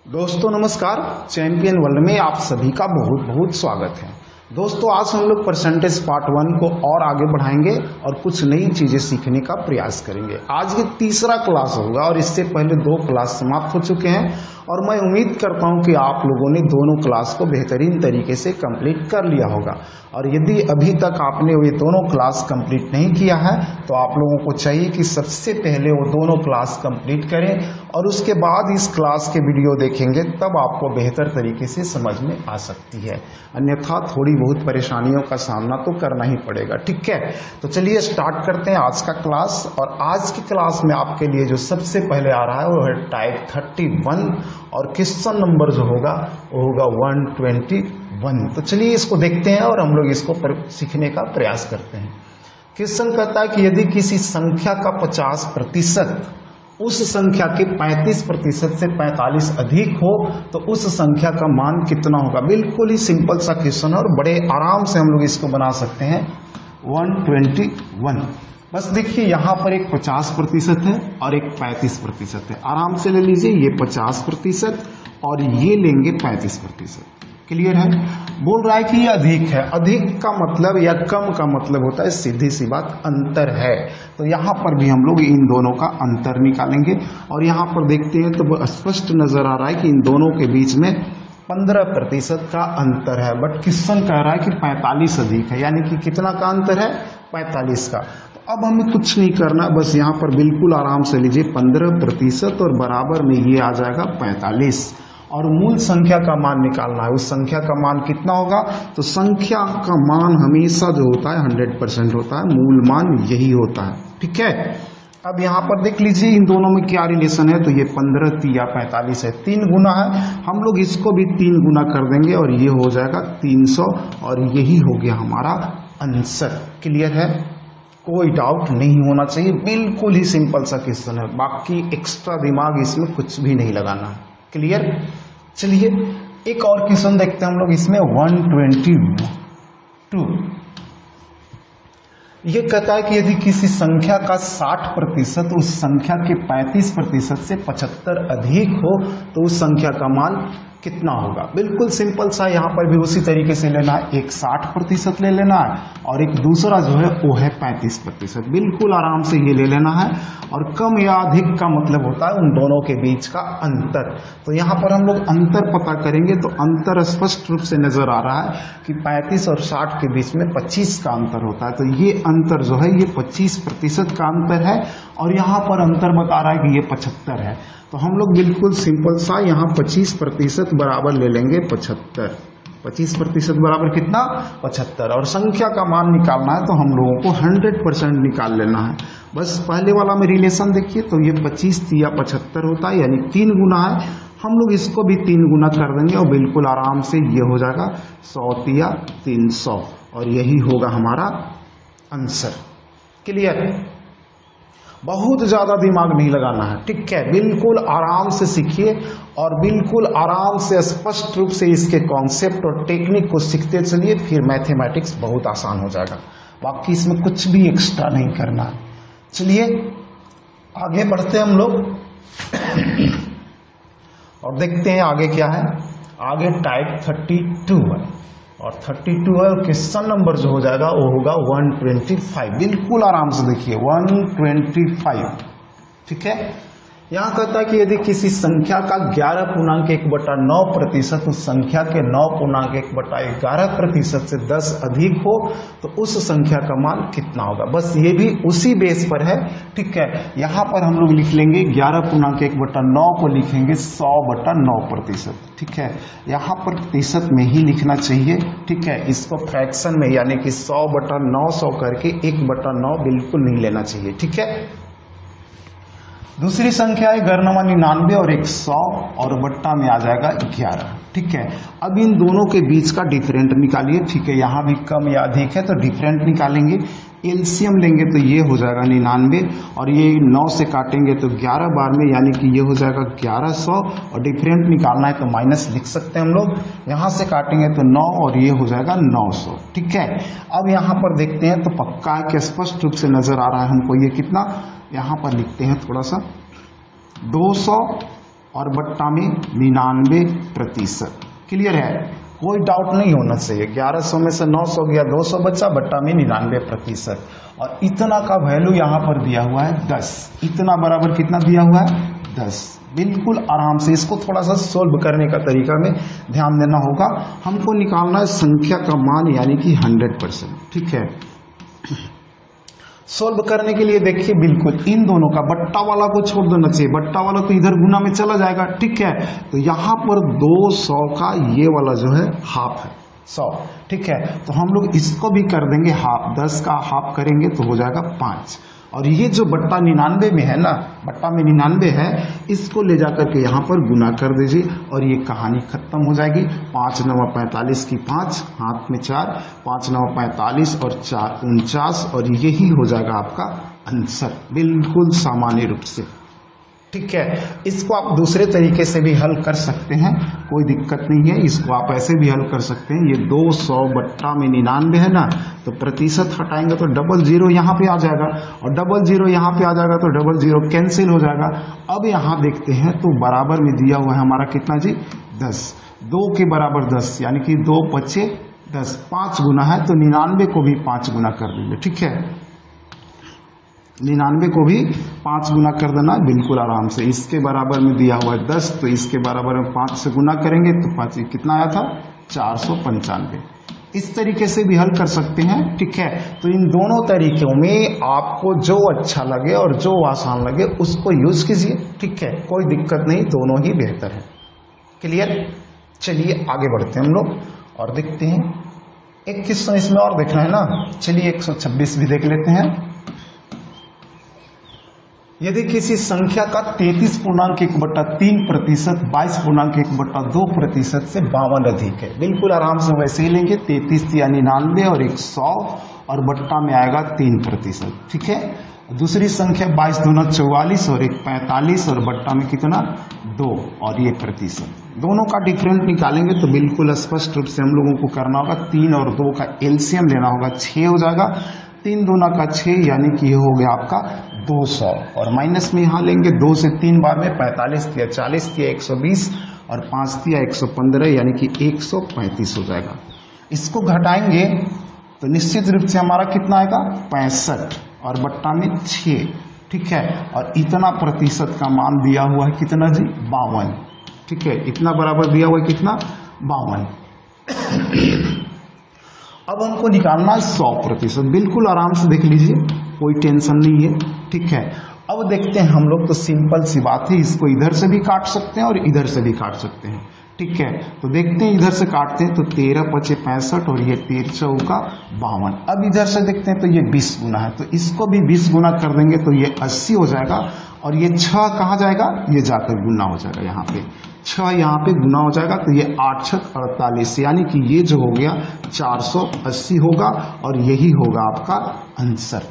दोस्तों नमस्कार। Champion world में आप सभी का बहुत बहुत स्वागत है। दोस्तों आज हम लोग परसेंटेज पार्ट 1 को और आगे बढ़ाएंगे और कुछ नई चीजें सीखने का प्रयास करेंगे। आज ये तीसरा क्लास होगा और इससे पहले 2 क्लास समाप्त हो चुके हैं और मैं उम्मीद करता हूं कि आप लोगों ने दोनों क्लास को बेहतरीन तरीके से कंप्लीट कर लिया होगा। और यदि अभी तक आपने ये दोनों क्लास कंप्लीट नहीं किया है तो आप लोगों को चाहिए कि सबसे पहले वो दोनों क्लास कंप्लीट करें और उसके बाद इस क्लास के वीडियो देखेंगे, तब आपको बेहतर तरीके से समझ में आ सकती है। अन्यथा थोड़ी बहुत परेशानियों का सामना तो करना ही पड़ेगा। ठीक है, तो चलिए स्टार्ट करते हैं आज का क्लास। और आज की क्लास में आपके लिए जो सबसे पहले आ रहा है वो है टाइप 31 और क्वेश्चन नंबर जो होगा वो होगा 121। तो चलिए इसको देखते हैं और हम लोग इसको सीखने का प्रयास करते हैं। क्वेश्चन कहता है कि यदि किसी संख्या का 50% उस संख्या के 35% से 45 अधिक हो तो उस संख्या का मान कितना होगा। बिल्कुल ही सिंपल सा क्वेश्चन है और बड़े आराम से हम लोग इसको बना सकते हैं। 121 बस देखिए यहाँ पर एक 50% है और एक 35% है। आराम से ले लीजिए, ये 50% और ये लेंगे 35%। क्लियर है। बोल रहा है कि ये अधिक है। अधिक का मतलब या कम का मतलब होता है सीधी सी बात अंतर है। तो यहाँ पर भी हम लोग इन दोनों का अंतर निकालेंगे और यहाँ पर देखते हैं तो स्पष्ट नजर आ रहा है कि इन दोनों के बीच में 15% का अंतर है। बट क्वेश्चन कह रहा है कि 45 अधिक है, यानी कि कितना का अंतर है, 45 का। तो अब हमें कुछ नहीं करना, बस यहाँ पर बिल्कुल आराम से लीजिए 15% और बराबर में ये आ जाएगा 45 और मूल संख्या का मान निकालना है। उस संख्या का मान कितना होगा, तो संख्या का मान हमेशा जो होता है 100% होता है, मूल मान यही होता है। ठीक है, अब यहाँ पर देख लीजिए इन दोनों में क्या रिलेशन है। तो ये 15 या 45 है, 3 गुना है। हम लोग इसको भी 3 गुना कर देंगे और ये हो जाएगा 300 और यही हो गया हमारा आंसर। क्लियर है, कोई डाउट नहीं होना चाहिए। बिल्कुल ही सिंपल सा क्वेश्चन है, बाकी एक्स्ट्रा दिमाग इसमें कुछ भी नहीं लगाना है। क्लियर। चलिए एक और क्वेश्चन देखते हैं हम लोग इसमें। 122 ये कहता है कि यदि किसी संख्या का 60% उस संख्या के 35% से 75 अधिक हो तो उस संख्या का मान कितना होगा। बिल्कुल सिंपल सा, यहाँ पर भी उसी तरीके से लेना है। एक 60% ले लेना है और एक दूसरा जो है वो है 35%। बिल्कुल आराम से ये ले लेना है और कम या अधिक का मतलब होता है उन दोनों के बीच का अंतर। तो यहाँ पर हम लोग अंतर पता करेंगे तो अंतर स्पष्ट रूप से नजर आ रहा है कि 35 और 60 के बीच में 25 का अंतर होता है। तो ये अंतर जो है ये 25% का अंतर है और यहाँ पर अंतर बता रहा है कि ये 75 है। तो हम लोग बिल्कुल सिंपल सा यहाँ 25% बराबर ले लेंगे 75। 25% बराबर कितना, 75। और संख्या का मान निकालना है तो हम लोगों को 100% निकाल लेना है। बस पहले वाला में रिलेशन देखिए, तो ये 25 या 75 होता है, यानी 3 गुना है। हम लोग इसको भी 3 गुना कर देंगे और बिल्कुल आराम से ये हो जाएगा 100 या 300 और यही होगा हमारा आंसर। क्लियर। बहुत ज्यादा दिमाग नहीं लगाना है। ठीक है, बिल्कुल आराम से सीखिए और बिल्कुल आराम से स्पष्ट रूप से इसके कॉन्सेप्ट और टेक्निक को सीखते चलिए, फिर मैथमेटिक्स बहुत आसान हो जाएगा। बाकी इसमें कुछ भी एक्स्ट्रा नहीं करना है। चलिए आगे बढ़ते हैं हम लोग और देखते हैं आगे क्या है। आगे टाइप 32 है और 32 है और क्वेश्चन नंबर जो हो जाएगा वो होगा 125। बिल्कुल आराम से देखिए 125। ठीक है, यहाँ कहता है कि यदि किसी संख्या का 11.1/9% उस संख्या के 9.1/11% से 10 अधिक हो तो उस संख्या का मान कितना होगा। बस ये भी उसी बेस पर है। ठीक है, यहाँ पर हम लोग लिख लेंगे 11.1/9 को लिखेंगे 100/9%। ठीक है, यहाँ पर प्रतिशत में ही लिखना चाहिए। ठीक है, इसको फ्रैक्शन में यानी कि 100/900 करके 1/9 बिल्कुल नहीं लेना चाहिए। ठीक है, दूसरी संख्या है 99 और 100 और बट्टा में आ जाएगा 11। ठीक है, अब इन दोनों के बीच का डिफरेंट निकालिए। ठीक है, यहाँ भी कम या अधिक है तो डिफरेंट निकालेंगे। एलसीएम लेंगे तो ये हो जाएगा 99 और ये 9 से काटेंगे तो 11 बार में, यानी कि ये हो जाएगा 1100 और डिफरेंट निकालना है तो माइनस लिख सकते हैं हम लोग। यहाँ से काटेंगे तो 9 और ये हो जाएगा 900। ठीक है, अब यहाँ पर देखते हैं तो पक्का है कि स्पष्ट रूप से नजर आ रहा है हमको। ये कितना, यहाँ पर लिखते हैं थोड़ा सा 200 और बट्टा में 99%। क्लियर है, कोई डाउट नहीं होना चाहिए। 1100 में से 900 गया, 200 बचा, बट्टा में 99%। और इतना का वैल्यू यहाँ पर दिया हुआ है 10। इतना बराबर कितना दिया हुआ है 10। बिल्कुल आराम से इसको थोड़ा सा सोल्व करने का तरीका में ध्यान देना होगा। हमको निकालना है संख्या का मान यानी कि 100%। ठीक है, सोल्व करने के लिए देखिए बिल्कुल इन दोनों का बट्टा वाला को छोड़ देना चाहिए, बट्टा वाला तो इधर गुना में चला जाएगा। ठीक है, तो यहाँ पर 200 का ये वाला जो है हाफ है 100। ठीक है, तो हम लोग इसको भी कर देंगे हाफ, 10 का हाफ करेंगे तो हो जाएगा 5। और ये जो बट्टा 99 में है ना, बट्टा में 99 है, इसको ले जाकर के यहाँ पर गुना कर दीजिए और ये कहानी खत्म हो जाएगी। 5 9 45 की 5, हाथ में 4, 5 9 45 और 4 49, और यही हो जाएगा आपका आंसर बिल्कुल सामान्य रूप से। ठीक है, इसको आप दूसरे तरीके से भी हल कर सकते हैं, कोई दिक्कत नहीं है। इसको आप ऐसे भी हल कर सकते हैं। ये 200 बट्टा में 99 है ना, तो प्रतिशत हटाएंगे तो 00 यहाँ पे आ जाएगा, और 00 यहाँ पे आ जाएगा तो 00 कैंसिल हो जाएगा। अब यहाँ देखते हैं तो बराबर में दिया हुआ है हमारा कितना जी 10। 2 के बराबर 10 यानी कि 2 पचे 10, 5 गुना है तो 99 को भी 5 गुना कर देंगे। ठीक है, 99 को भी 5 गुना कर देना बिल्कुल आराम से। इसके बराबर में दिया हुआ है 10, तो इसके बराबर में 5 से गुना करेंगे तो 5 कितना आया था 495। इस तरीके से भी हल कर सकते हैं। ठीक है, तो इन दोनों तरीकों में आपको जो अच्छा लगे और जो आसान लगे उसको यूज कीजिए। ठीक है, कोई दिक्कत नहीं, दोनों ही बेहतर है। क्लियर, चलिए आगे बढ़ते हैं हम लोग और देखते हैं। एक क्वेश्चन इसमें और देखना है ना, चलिए 126 भी देख लेते हैं। यदि किसी संख्या का 33.1/3%, 22.1/2% से 52 अधिक है, बिल्कुल आराम से वैसे ही लेंगे। 33 या 99 और 100 और बट्टा में आएगा 3%। ठीक है, दूसरी संख्या 22 दूना 44 और 1 45 और बट्टा में कितना 2 और ये प्रतिशत। दोनों का डिफरेंट निकालेंगे तो बिल्कुल स्पष्ट रूप से हम लोगों को करना होगा। 3 और 2 का एलसीएम लेना होगा, 6 हो जाएगा। 3 दूना का 6 यानी कि ये हो गया आपका 200, और माइनस में यहाँ लेंगे 2 से 3 बार में 45 या 40 या 120 और 5 या 115 यानी कि 135 हो जाएगा। इसको घटाएंगे तो निश्चित रूप से हमारा कितना आएगा 65 और बट्टा में 6। ठीक है, और इतना प्रतिशत का मान दिया हुआ है कितना जी 52। ठीक है, इतना बराबर दिया हुआ है कितना 52। अब हमको निकालना है 100%। बिल्कुल आराम से देख लीजिए, कोई टेंशन नहीं है। ठीक है, अब देखते हैं हम लोग, तो सिंपल सी बात है, इसको इधर से भी काट सकते हैं और इधर से भी काट सकते हैं। ठीक है, तो देखते हैं इधर से काटते हैं तो 13 पचे 65 और ये 13 चौका 52। अब इधर से देखते हैं तो ये 20 गुना है, तो इसको भी 20 गुना कर देंगे तो ये 80 हो जाएगा। और ये 6 कहाँ जाएगा, ये जाकर गुना हो जाएगा, यहाँ पे 6 यहाँ पे गुना हो जाएगा तो ये 8 6 48 यानी कि ये जो हो गया 480 होगा, और यही होगा आपका आंसर।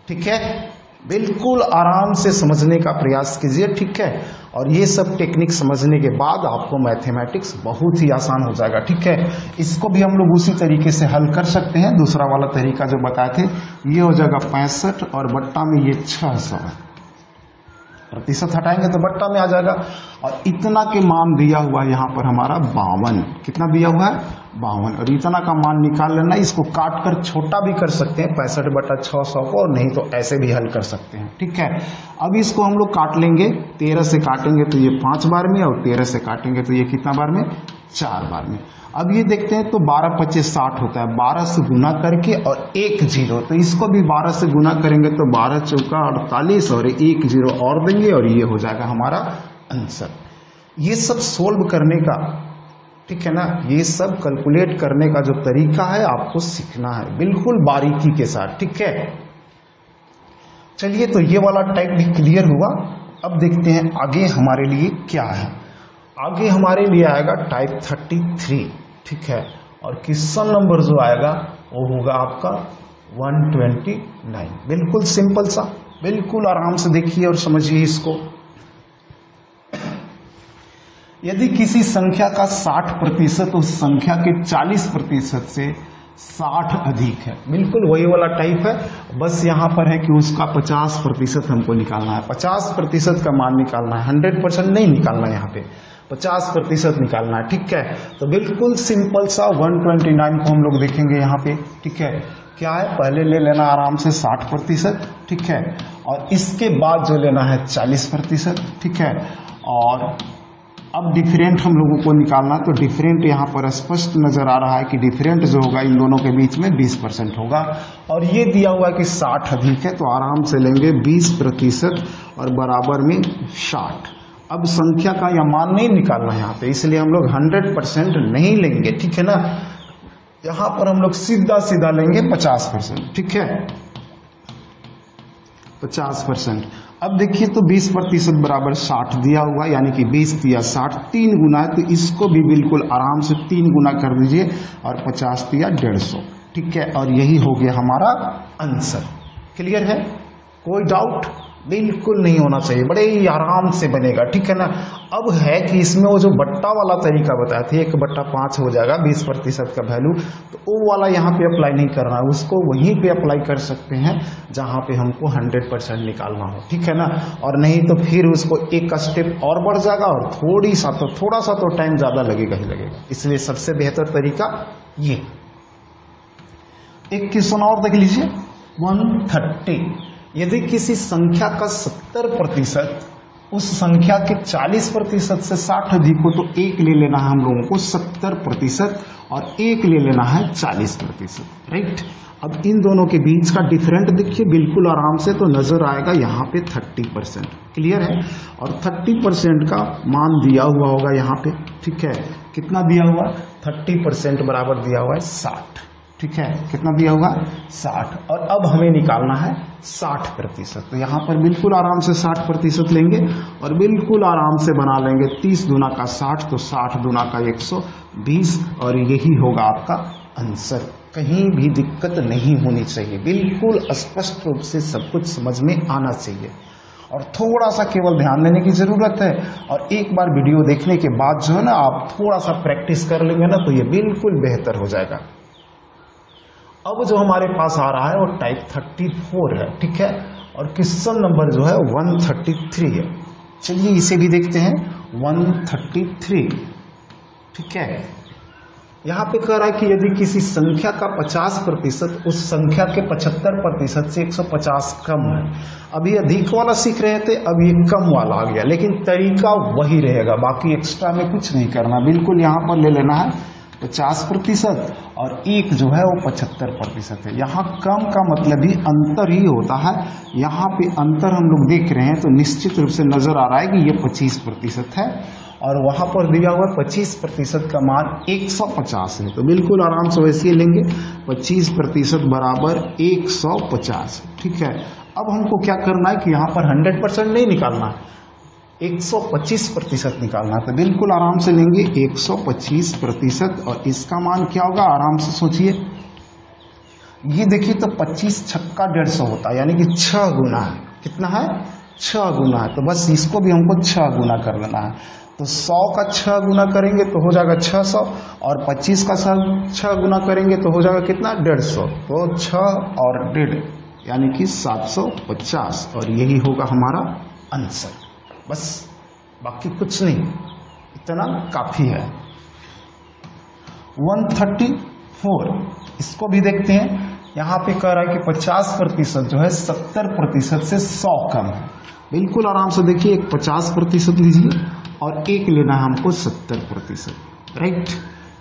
ठीक है, बिल्कुल आराम से समझने का प्रयास कीजिए। ठीक है, और ये सब टेक्निक समझने के बाद आपको मैथमेटिक्स बहुत ही आसान हो जाएगा। ठीक है, इसको भी हम लोग उसी तरीके से हल कर सकते हैं। दूसरा वाला तरीका जो बताए थे, ये हो जाएगा 65 और बट्टा में ये 600 है, प्रतिशत हटाएंगे तो बट्टा में आ जाएगा। और इतना के मान दिया हुआ है यहाँ पर हमारा 52। कितना दिया हुआ है 52, और इतना का मान निकाल लेना। इसको काट कर छोटा भी कर सकते हैं 65/600 को, और नहीं तो ऐसे भी हल कर सकते हैं। ठीक है, अब इसको हम लोग काट लेंगे। 13 से काटेंगे तो ये 5 बार में, और 13 से काटेंगे तो ये कितना बार में 4 बार में। अब ये देखते हैं तो 12 पचे 60 होता है, 12 से गुना करके और 1 0, तो इसको भी 12 से गुना करेंगे तो 12 चौका 48 और 1 0 और देंगे, और ये हो जाएगा हमारा आंसर। ये सब सोल्व करने का, ठीक है ना, ये सब कैलकुलेट करने का जो तरीका है आपको सीखना है बिल्कुल बारीकी के साथ। ठीक है, चलिए तो ये वाला टाइप भी क्लियर हुआ। अब देखते हैं आगे हमारे लिए क्या है। आगे हमारे लिए आएगा टाइप 33। ठीक है, और क्वेश्चन नंबर जो आएगा वो होगा आपका 129। बिल्कुल सिंपल सा, बिल्कुल आराम से देखिए और समझिए इसको। यदि किसी संख्या का 60% उस संख्या के 40% से 60 अधिक है, बिल्कुल वही वाला टाइप है। बस यहाँ पर है कि उसका 50% हमको निकालना है, 50% का मान निकालना है, 100% नहीं निकालना है, यहाँ पे 50% निकालना है। ठीक है, तो बिल्कुल सिंपल सा 129 को हम लोग देखेंगे यहाँ पे। ठीक है, क्या है, पहले ले लेना आराम से 60%। ठीक है, और इसके बाद जो लेना है 40%। ठीक है, और अब डिफरेंट हम लोगों को निकालना, तो डिफरेंट यहाँ पर स्पष्ट नजर आ रहा है कि डिफरेंट जो होगा इन दोनों के बीच में 20% होगा। और ये दिया हुआ है कि 60 अधिक है, तो आराम से लेंगे 20% और बराबर में 60। अब संख्या का यह मान नहीं निकालना है यहाँ पे, इसलिए हम लोग 100% नहीं लेंगे। ठीक है ना, यहाँ पर हम लोग सीधा सीधा लेंगे 50%। ठीक है, 50%। अब देखिए तो 20% बराबर 60 दिया हुआ, यानी कि 20 दिया 60, 3 गुना है, तो इसको भी बिल्कुल आराम से 3 गुना कर दीजिए और 50 दिया 150। ठीक है, और यही हो गया हमारा आंसर। क्लियर है, कोई डाउट बिल्कुल नहीं होना चाहिए, बड़े ही आराम से बनेगा। ठीक है ना, अब है कि इसमें वो जो बट्टा वाला तरीका बताया था, 1/5 हो जाएगा 20% का वैल्यू, तो वो वाला यहाँ पे अप्लाई नहीं करना है, उसको वहीं पे अप्लाई कर सकते हैं जहाँ पे हमको 100% निकालना हो। ठीक है ना, और नहीं तो फिर उसको एक स्टेप और बढ़ जाएगा और थोड़ा सा तो टाइम ज़्यादा लगेगा ही लगेगा, इसलिए सबसे बेहतर तरीका ये। एक क्वेश्चन और देख लीजिए, 130। यदि किसी संख्या का 70% उस संख्या के 40% से 60 अधिक हो, तो एक ले लेना है हम लोगों को 70% और एक ले लेना है 40%। राइट, अब इन दोनों के बीच का डिफरेंट देखिए बिल्कुल आराम से तो नजर आएगा यहाँ पे 30%। क्लियर है, और 30% का मान दिया हुआ होगा यहाँ पे। ठीक है, कितना दिया हुआ, 30% बराबर दिया हुआ है 60। ठीक है, कितना दिया होगा 60, और अब हमें निकालना है 60%। तो यहाँ पर बिल्कुल आराम से 60% लेंगे और बिल्कुल आराम से बना लेंगे 30 दूना का 60, तो 60 दूना का 120, और यही होगा आपका आंसर। कहीं भी दिक्कत नहीं होनी चाहिए, बिल्कुल स्पष्ट रूप से सब कुछ समझ में आना चाहिए, और थोड़ा सा केवल ध्यान देने की जरूरत है। और एक बार वीडियो देखने के बाद जो है ना, आप थोड़ा सा प्रैक्टिस कर लेंगे ना, तो ये बिल्कुल बेहतर हो जाएगा। अब जो हमारे पास आ रहा है वो टाइप 34 है। ठीक है, और क्वेश्चन नंबर जो है 133 है। चलिए इसे भी देखते हैं, 133। ठीक है, यहाँ पे कह रहा है कि यदि किसी संख्या का 50% उस संख्या के 75% से 150 कम है। अभी अधिक वाला सीख रहे थे, अब ये कम वाला आ गया, लेकिन तरीका वही रहेगा, बाकी एक्स्ट्रा में कुछ नहीं करना। बिल्कुल यहाँ पर ले लेना है 50% और एक जो है वो 75% है। यहाँ कम का मतलब ही अंतर ही होता है, यहाँ पे अंतर हम लोग देख रहे हैं तो निश्चित रूप से नजर आ रहा है कि ये 25% है, और वहाँ पर दिया हुआ 25% का मान 150 है, तो बिल्कुल आराम से वैसे ही लेंगे 25% बराबर 150। ठीक है, अब हमको क्या करना है कि यहाँ पर 100% नहीं निकालना है, 125% निकालना है, तो बिल्कुल आराम से लेंगे 125%, और इसका मान क्या होगा आराम से सोचिए। ये देखिए तो 25 छक्का 150 होता है, यानी कि 6 गुना है। कितना है, 6 गुना है, तो बस इसको भी हमको 6 गुना कर लेना है। तो 100 का 6 गुना करेंगे तो हो जाएगा 600, और 25 का 6 गुना करेंगे तो हो जाएगा कितना, 150। तो 6 और 1.5 यानी कि 750, और यही होगा हमारा आंसर। बस बाकी कुछ नहीं, इतना काफी है। 134 इसको भी देखते हैं। यहाँ पे कह रहा है कि 50% जो है 70% से 100 कम है। बिल्कुल आराम से देखिए, एक 50% लीजिए और एक लेना है हमको 70%। राइट,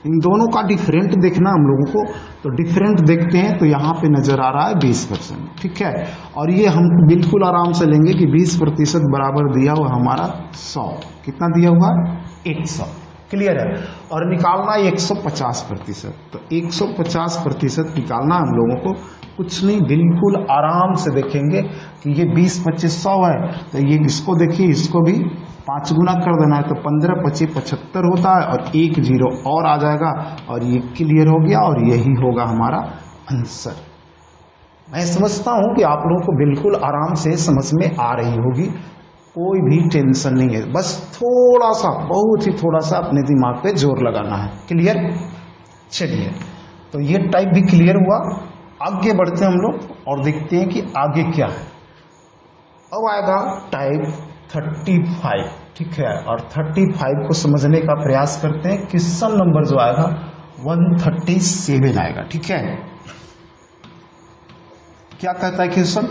इन दोनों का डिफरेंट देखना हम लोगों को, तो डिफरेंट देखते हैं तो यहाँ पे नजर आ रहा है 20%। ठीक है, और ये हम बिल्कुल आराम से लेंगे कि 20% बराबर दिया हुआ हमारा 100। कितना दिया हुआ, 100। क्लियर है, और निकालना 150%, तो 150% निकालना हम लोगों को कुछ नहीं, बिल्कुल आराम से देखेंगे कि ये 20 25 100 है, तो ये इसको देखिए, इसको भी 5 गुना कर देना है, तो 15 25 75 होता है, और 1 0 और आ जाएगा, और ये क्लियर हो गया, और यही होगा हमारा आंसर। मैं समझता हूं कि आप लोगों को बिल्कुल आराम से समझ में आ रही होगी, कोई भी टेंशन नहीं है, बस थोड़ा सा, बहुत ही थोड़ा सा अपने दिमाग पे जोर लगाना है। क्लियर, चलिए तो ये टाइप भी क्लियर हुआ। आगे बढ़ते हैं हम लोग और देखते हैं कि आगे क्या है। अब आएगा टाइप 35, ठीक है, और 35 को समझने का प्रयास करते हैं। क्वेश्चन नंबर जो आएगा 137 आएगा, ठीक है। क्या कहता है क्वेश्चन?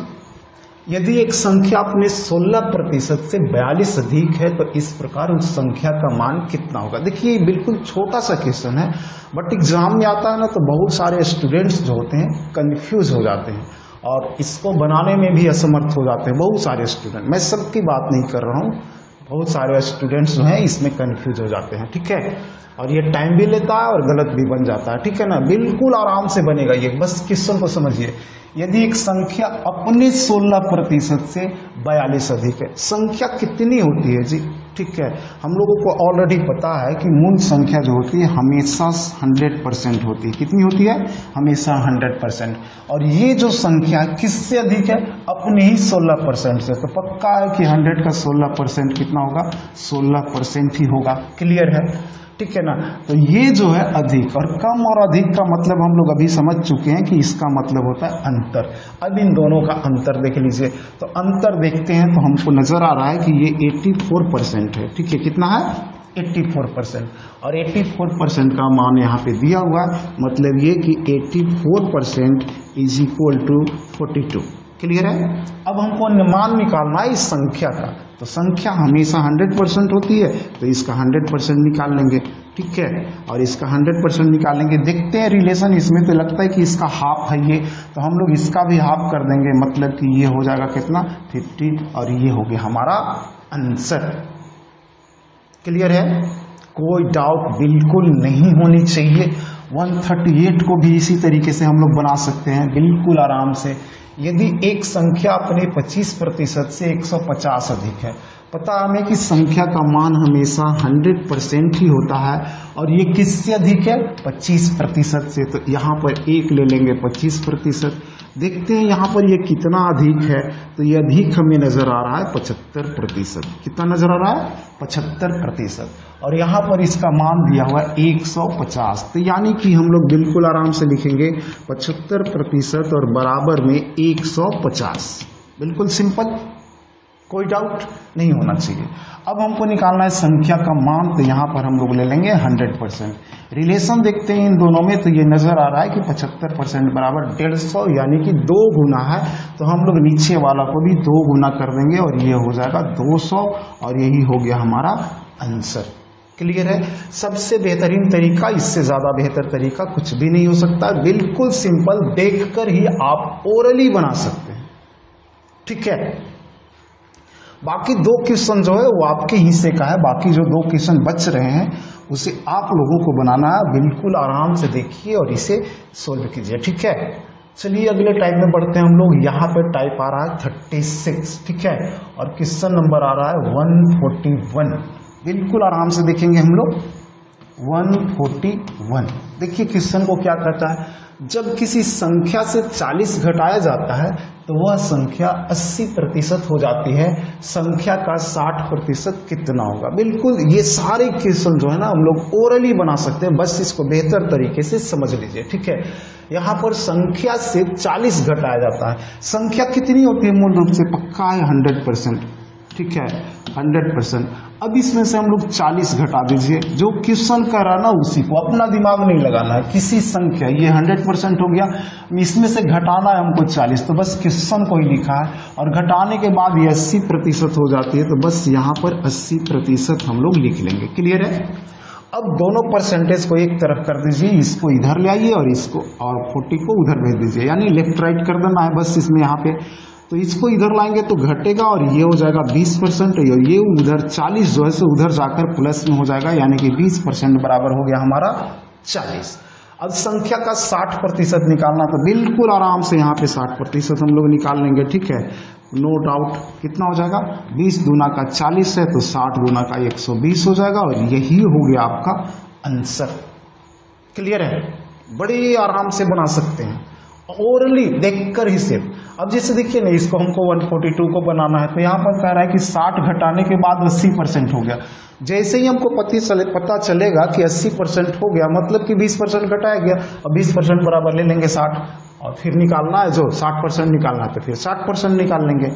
यदि एक संख्या अपने 16% से 42 अधिक है तो इस प्रकार उस संख्या का मान कितना होगा। देखिए बिल्कुल छोटा सा क्वेश्चन है, बट एग्जाम में आता है ना तो बहुत सारे स्टूडेंट्स जो होते हैं कंफ्यूज हो जाते हैं और इसको बनाने में भी असमर्थ हो जाते हैं बहुत सारे स्टूडेंट। मैं सबकी बात नहीं कर रहा हूँ, बहुत सारे स्टूडेंट्स जो हैं इसमें कंफ्यूज हो जाते हैं, ठीक है। और ये टाइम भी लेता है और गलत भी बन जाता है, ठीक है ना। बिल्कुल आराम से बनेगा ये, बस क्वेश्चन को समझिए। यदि एक संख्या अपने 16% से 42 अधिक है, संख्या कितनी होती है जी, ठीक है। हम लोगों को ऑलरेडी पता है कि मूल संख्या जो होती है हमेशा 100% होती है। कितनी होती है? हमेशा 100%। और ये जो संख्या किससे अधिक है? अपने ही 16% से। तो पक्का है कि 100 का 16% कितना होगा? 16% ही होगा। क्लियर है, ठीक है ना। तो ये जो है अधिक, और कम और अधिक का मतलब हम लोग अभी समझ चुके हैं कि इसका मतलब होता है अंतर। अब इन दोनों का अंतर देख लीजिए। तो अंतर देखते हैं तो हमको नजर आ रहा है कि ये 84% है, ठीक है। कितना है? 84%। और 84% का मान यहाँ पे दिया हुआ है, मतलब ये कि 84% इज इक्वल टू 42। क्लियर है। अब हमको मान निकालना है इस संख्या का, तो संख्या हमेशा 100% होती है, तो इसका 100% निकाल लेंगे, ठीक है। और इसका 100% निकालेंगे, देखते हैं रिलेशन। इसमें तो लगता है कि इसका हाफ है ये, तो हम लोग इसका भी हाफ कर देंगे, मतलब कि ये हो जाएगा कितना? 50, और ये हो गया हमारा आंसर। क्लियर है, कोई डाउट बिल्कुल नहीं होनी चाहिए। 138 को भी इसी तरीके से हम लोग बना सकते हैं बिल्कुल आराम से। यदि एक संख्या अपने 25% से 150 अधिक है, पता हमें कि संख्या का मान हमेशा 100% ही होता है, और ये किससे अधिक है? 25% से। तो यहाँ पर एक ले लेंगे 25%। देखते हैं यहाँ पर ये कितना अधिक है, तो ये अधिक हमें नजर आ रहा है 75%। कितना नजर आ रहा है? 75%। और यहाँ पर इसका मान दिया हुआ है 150। तो यानी कि हम लोग बिल्कुल आराम से लिखेंगे 75% और बराबर में 150। बिल्कुल सिंपल, कोई डाउट नहीं होना चाहिए। अब हमको निकालना है संख्या का मान, तो यहाँ पर हम लोग ले लेंगे 100%। रिलेशन देखते हैं इन दोनों में, तो ये नजर आ रहा है कि 75% बराबर 150, यानी कि 2 गुना है। तो हम लोग नीचे वाला को भी 2 गुना कर देंगे और ये हो जाएगा 200, और यही हो गया हमारा आंसर। क्लियर है। सबसे बेहतरीन तरीका, इससे ज्यादा बेहतर तरीका कुछ भी नहीं हो सकता। बिल्कुल सिंपल, देखकर ही आप ओरली बना सकते हैं, ठीक है। बाकी 2 क्वेश्चन जो है वो आपके हिस्से का है, बाकी जो 2 क्वेश्चन बच रहे हैं उसे आप लोगों को बनाना है। बिल्कुल आराम से देखिए और इसे सोल्व कीजिए, ठीक है। चलिए अगले टाइप में बढ़ते हैं हम लोग। यहाँ पर टाइप आ रहा है 36, ठीक है, और क्वेश्चन नंबर आ रहा है 141। बिल्कुल आराम से देखेंगे हम लोग 141। देखिए क्वेश्चन को क्या कहता है। जब किसी संख्या से 40 घटाया जाता है तो वह संख्या 80% हो जाती है, संख्या का 60% कितना होगा। बिल्कुल ये सारे क्वेश्चन जो है ना हम लोग ओरली बना सकते हैं, बस इसको बेहतर तरीके से समझ लीजिए, ठीक है। यहाँ पर संख्या से 40 घटाया जाता है, संख्या कितनी होती है मूल रूप से? पक्का है 100%, ठीक है, 100%। अब इसमें से हम लोग 40 घटा दीजिए, जो क्वेश्चन कर रहा ना उसी को, अपना दिमाग नहीं लगाना है। किसी संख्या, ये 100% हो गया, इसमें से घटाना है हमको 40, तो बस क्वेश्चन को ही लिखा है, और घटाने के बाद ये 80% हो जाती है, तो बस यहाँ पर 80% हम लोग लिख लेंगे। क्लियर है। अब दोनों परसेंटेज को एक तरफ कर दीजिए, इसको इधर ले आइए और इसको, और 40 को उधर भेज दीजिए, यानी लेफ्ट राइट कर देना है बस इसमें यहाँ पे। तो इसको इधर लाएंगे तो घटेगा और ये हो जाएगा 20%, और ये उधर 40 जो है सो उधर जाकर प्लस में हो जाएगा, यानी कि 20% बराबर हो गया हमारा 40। अब संख्या का 60% निकालना, तो बिल्कुल आराम से यहाँ पे 60% हम लोग निकाल लेंगे, ठीक है, नो डाउट। कितना हो जाएगा? 20 दूना का 40 है, तो 60 दूना का 120 हो जाएगा, और यही हो गया आपका आंसर। क्लियर है। बड़े आराम से बना सकते हैं, ओरली देखकर ही सिर्फ। अब जैसे देखिए ना, इसको हमको 142 को बनाना है, तो यहाँ पर कह रहा है कि 60 घटाने के बाद 80% हो गया। जैसे ही हमको पता चलेगा कि 80% हो गया, मतलब कि 20% घटाया गया, और 20% बराबर ले लेंगे 60, और फिर निकालना है जो 60% निकालना है तो फिर 60% निकाल लेंगे।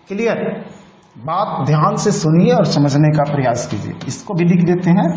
क्लियर? बात ध्यान से सुनिए और समझने का प्रयास कीजिए। इसको भी लिख देते हैं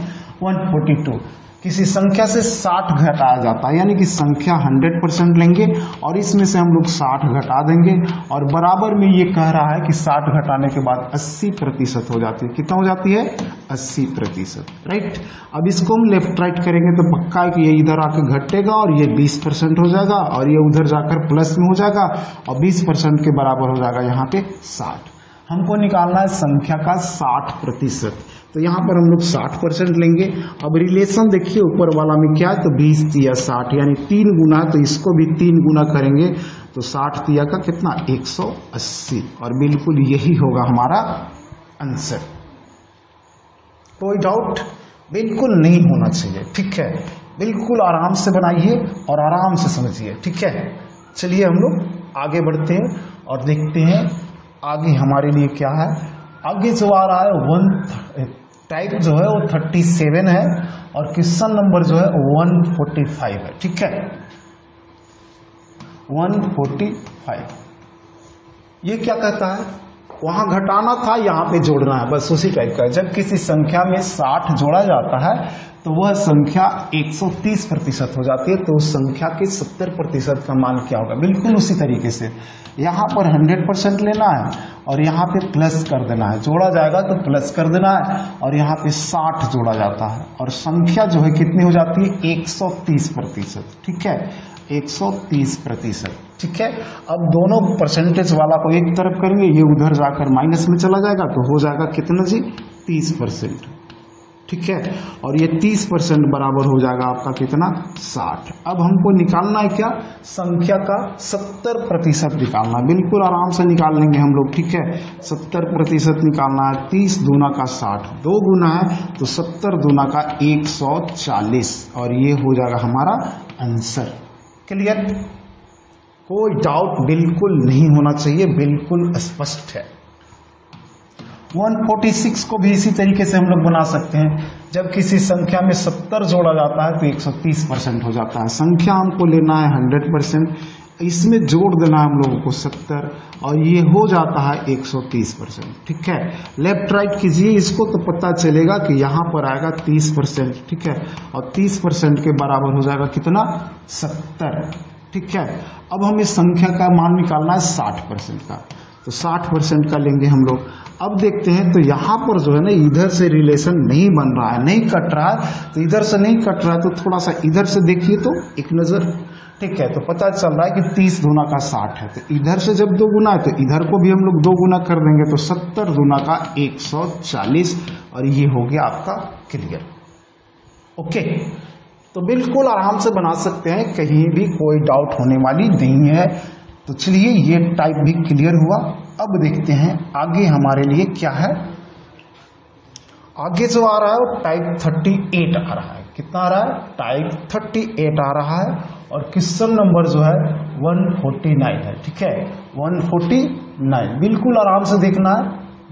142। किसी संख्या से 60 घटाया जाता है, यानी कि संख्या 100% लेंगे और इसमें से हम लोग 60 घटा देंगे, और बराबर में ये कह रहा है कि 60 घटाने के बाद 80% हो जाती है। कितना हो जाती है? 80%। राइट। अब इसको हम लेफ्ट राइट करेंगे तो पक्का है कि ये इधर आके घटेगा और ये 20% हो जाएगा, और ये उधर जाकर प्लस में हो जाएगा, और 20% के बराबर हो जाएगा यहाँ पे 60। हमको निकालना है संख्या का 60%, तो यहाँ पर हम लोग 60% लेंगे। अब रिलेशन देखिए ऊपर वाला में क्या है, तो 20 तिया 60, यानी 3 गुना, तो इसको भी 3 गुना करेंगे तो 60 तिया का कितना? 180, और बिल्कुल यही होगा हमारा आंसर। कोई डाउट बिल्कुल नहीं होना चाहिए। ठीक है, बिल्कुल आराम से बनाइए और आराम से समझिए। ठीक है, चलिए हम लोग आगे बढ़ते हैं और देखते हैं आगे हमारे लिए क्या है। आगे जो आ रहा है 1 टाइप जो है वो 37 है, और क्वेश्चन नंबर जो है 145 है। ठीक है, 145 ये क्या कहता है? वहां घटाना था, यहाँ पे जोड़ना है, बस उसी टाइप का। जब किसी संख्या में 60 जोड़ा जाता है तो वह संख्या 130% हो जाती है, तो उस संख्या के 70% का मान क्या होगा? बिल्कुल उसी तरीके से यहाँ पर 100% लेना है और यहाँ पे प्लस कर देना है, जोड़ा जाएगा तो प्लस कर देना है, और यहाँ पे 60 जोड़ा जाता है और संख्या जो है कितनी हो जाती है? 130%। ठीक है, 130%। ठीक है, अब दोनों परसेंटेज वाला को एक तरफ करेंगे, ये उधर जाकर माइनस में चला जाएगा, तो हो जाएगा कितना जी? 30%। ठीक है, और ये 30% बराबर हो जाएगा आपका कितना? 60। अब हमको निकालना है क्या? संख्या का 70% निकालना है। बिल्कुल आराम से निकाल लेंगे हम लोग। ठीक है, 70% निकालना है। 30 दूना का 60, 2 गुना है तो 70 दूना का 140, और ये हो जाएगा हमारा आंसर। क्लियर? कोई डाउट बिल्कुल नहीं होना चाहिए, बिल्कुल स्पष्ट है। 146 को भी इसी तरीके से हम लोग बना सकते हैं। जब किसी संख्या में 70 जोड़ा जाता है तो 130% हो जाता है। संख्या हमको लेना है 100%, इसमें जोड़ देना है हम लोगों को 70, और ये हो जाता है 130%। ठीक है, लेफ्ट राइट कीजिए इसको तो पता चलेगा कि यहाँ पर आएगा 30%। ठीक है, और 30% के बराबर हो जाएगा कितना? 70। ठीक है, अब हमें संख्या का मान निकालना है 60% का, तो 60% का लेंगे हम लोग। अब देखते हैं तो यहाँ पर जो है ना, इधर से रिलेशन नहीं बन रहा है, नहीं कट रहा है, तो इधर से नहीं कट रहा है तो थोड़ा सा इधर से देखिए तो एक नज़र। ठीक है, तो पता चल रहा है कि 30 दूना का 60 है, तो इधर से जब 2 गुना है तो इधर को भी हम लोग 2 गुना कर देंगे, तो 70 दूना का 140, और ये हो गया आपका क्लियर। ओके, तो बिल्कुल आराम से बना सकते हैं, कहीं भी कोई डाउट होने वाली नहीं है। तो चलिए ये टाइप भी क्लियर हुआ। अब देखते हैं आगे हमारे लिए क्या है। आगे जो आ रहा है वो टाइप 38 आ रहा है। कितना आ रहा है? टाइप 38 आ रहा है, और क्वेश्चन नंबर जो है 149 है। ठीक है, 149। बिल्कुल आराम से देखना है,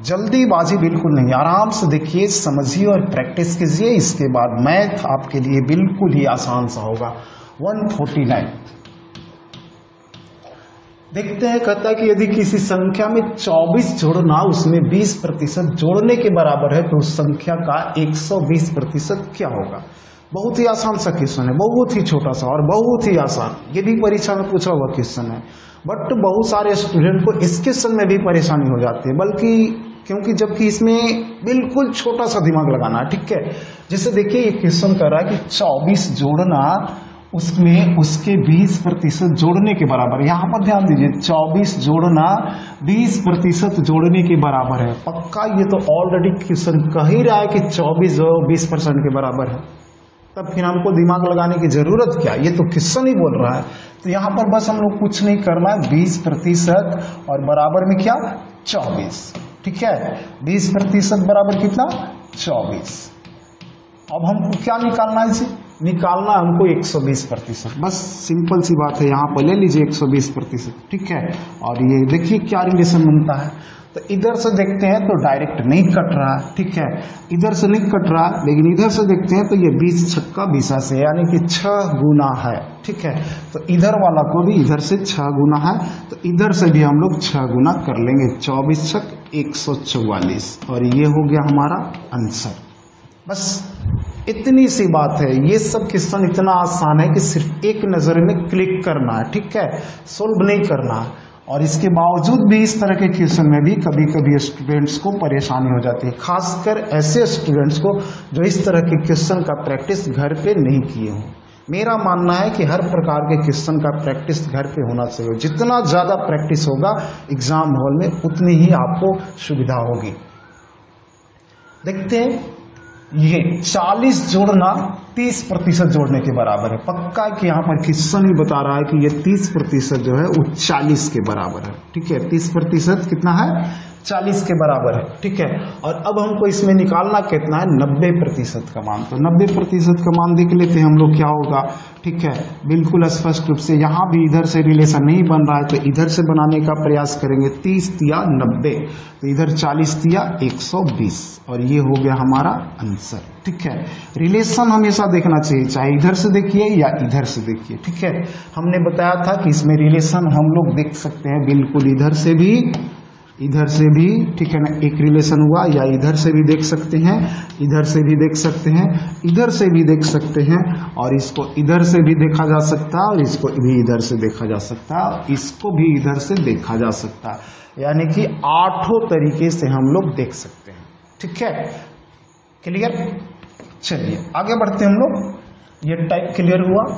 जल्दीबाजी बिल्कुल नहीं, आराम से देखिए, समझिए और प्रैक्टिस कीजिए। इसके बाद मैथ आपके लिए बिल्कुल ही आसान सा होगा। 149 देखते हैं, कहता है कि यदि किसी संख्या में 24 जोड़ना उसमें 20% जोड़ने के बराबर है तो उस संख्या का 120% क्या होगा? बहुत ही आसान सा क्वेश्चन है, बहुत ही छोटा सा और बहुत ही आसान। ये भी परीक्षा में पूछा हुआ क्वेश्चन है, बट बहुत सारे स्टूडेंट को इस क्वेश्चन में भी परेशानी हो जाती है, बल्कि क्योंकि जबकि इसमें बिल्कुल छोटा सा दिमाग लगाना है। ठीक है, जैसे देखिए ये क्वेश्चन कर रहा है कि 24 जोड़ना उसमें उसके 20% जोड़ने के बराबर। यहाँ पर ध्यान दीजिए, 24 जोड़ना 20% जोड़ने के बराबर है। पक्का ये तो ऑलरेडी क्वेश्चन कह ही रहा है कि 24 जो 20% के बराबर है, तब फिर हमको दिमाग लगाने की जरूरत क्या? ये तो क्वेश्चन ही बोल रहा है। तो यहाँ पर बस हम लोग कुछ नहीं करना है, 20% और बराबर में क्या? 24। ठीक है, 20% बराबर कितना? 24। अब हमको क्या निकालना है इसे? निकालना हमको 120%, बस सिंपल सी बात है। यहाँ पर ले लीजिए 120%, ठीक है। और ये देखिए क्या रिलेशन बनता है। तो इधर से देखते हैं तो डायरेक्ट नहीं कट रहा है, ठीक है, इधर से नहीं कट रहा, लेकिन इधर से देखते हैं तो ये 20 छक्का 20 से, यानी कि 6 गुना है, ठीक है। तो इधर वाला को भी इधर से 6 गुना है, तो इधर से भी हम लोग 6 गुना कर लेंगे। 24 छक 144, और ये हो गया हमारा आंसर। बस इतनी सी बात है। ये सब क्वेश्चन इतना आसान है कि सिर्फ एक नजर में क्लिक करना है, ठीक है, सोल्व नहीं करना है। और इसके बावजूद भी इस तरह के क्वेश्चन में भी कभी कभी स्टूडेंट्स को परेशानी हो जाती है, खासकर ऐसे स्टूडेंट्स को जो इस तरह के क्वेश्चन का प्रैक्टिस घर पे नहीं किए हों। मेरा मानना है कि हर प्रकार के क्वेश्चन का प्रैक्टिस घर पे होना चाहिए। जितना ज़्यादा प्रैक्टिस होगा एग्जाम हॉल में, उतनी ही आपको सुविधा होगी। देखते हैं, ये 40 जोड़ना 30% जोड़ने के बराबर है। पक्का है कि यहाँ पर क्वेश्चन ही बता रहा है कि ये 30% जो है वो 40 के बराबर है, ठीक है। 30% कितना है? 40 के बराबर है, ठीक है। और अब हमको इसमें निकालना कितना है? 90% का मान। तो 90% का मान देख लेते हैं हम लोग क्या होगा, ठीक है। बिल्कुल स्पष्ट रूप से यहाँ भी इधर से रिलेशन नहीं बन रहा है, तो इधर से बनाने का प्रयास करेंगे। 30 तिया 90, तो इधर 40 तिया 120, और ये हो गया हमारा आंसर, ठीक है। रिलेशन हमेशा देखना चाहिए, चाहे इधर से देखिए या इधर से देखिए, ठीक है। हमने बताया था कि इसमें रिलेशन हम लोग देख सकते हैं बिल्कुल इधर से भी, इधर से भी, ठीक है ना, एक रिलेशन हुआ, या इधर से भी देख सकते हैं, इधर से भी देख सकते हैं, इधर से भी देख सकते हैं, और इसको इधर से भी देखा जा सकता है, और इसको भी इधर से देखा जा सकता है, और इसको भी इधर से देखा जा सकता है। यानी कि 8 तरीके से हम लोग देख सकते हैं, ठीक है। क्लियर? चलिए आगे बढ़ते हैं हम लोग। ये टाइप क्लियर हुआ।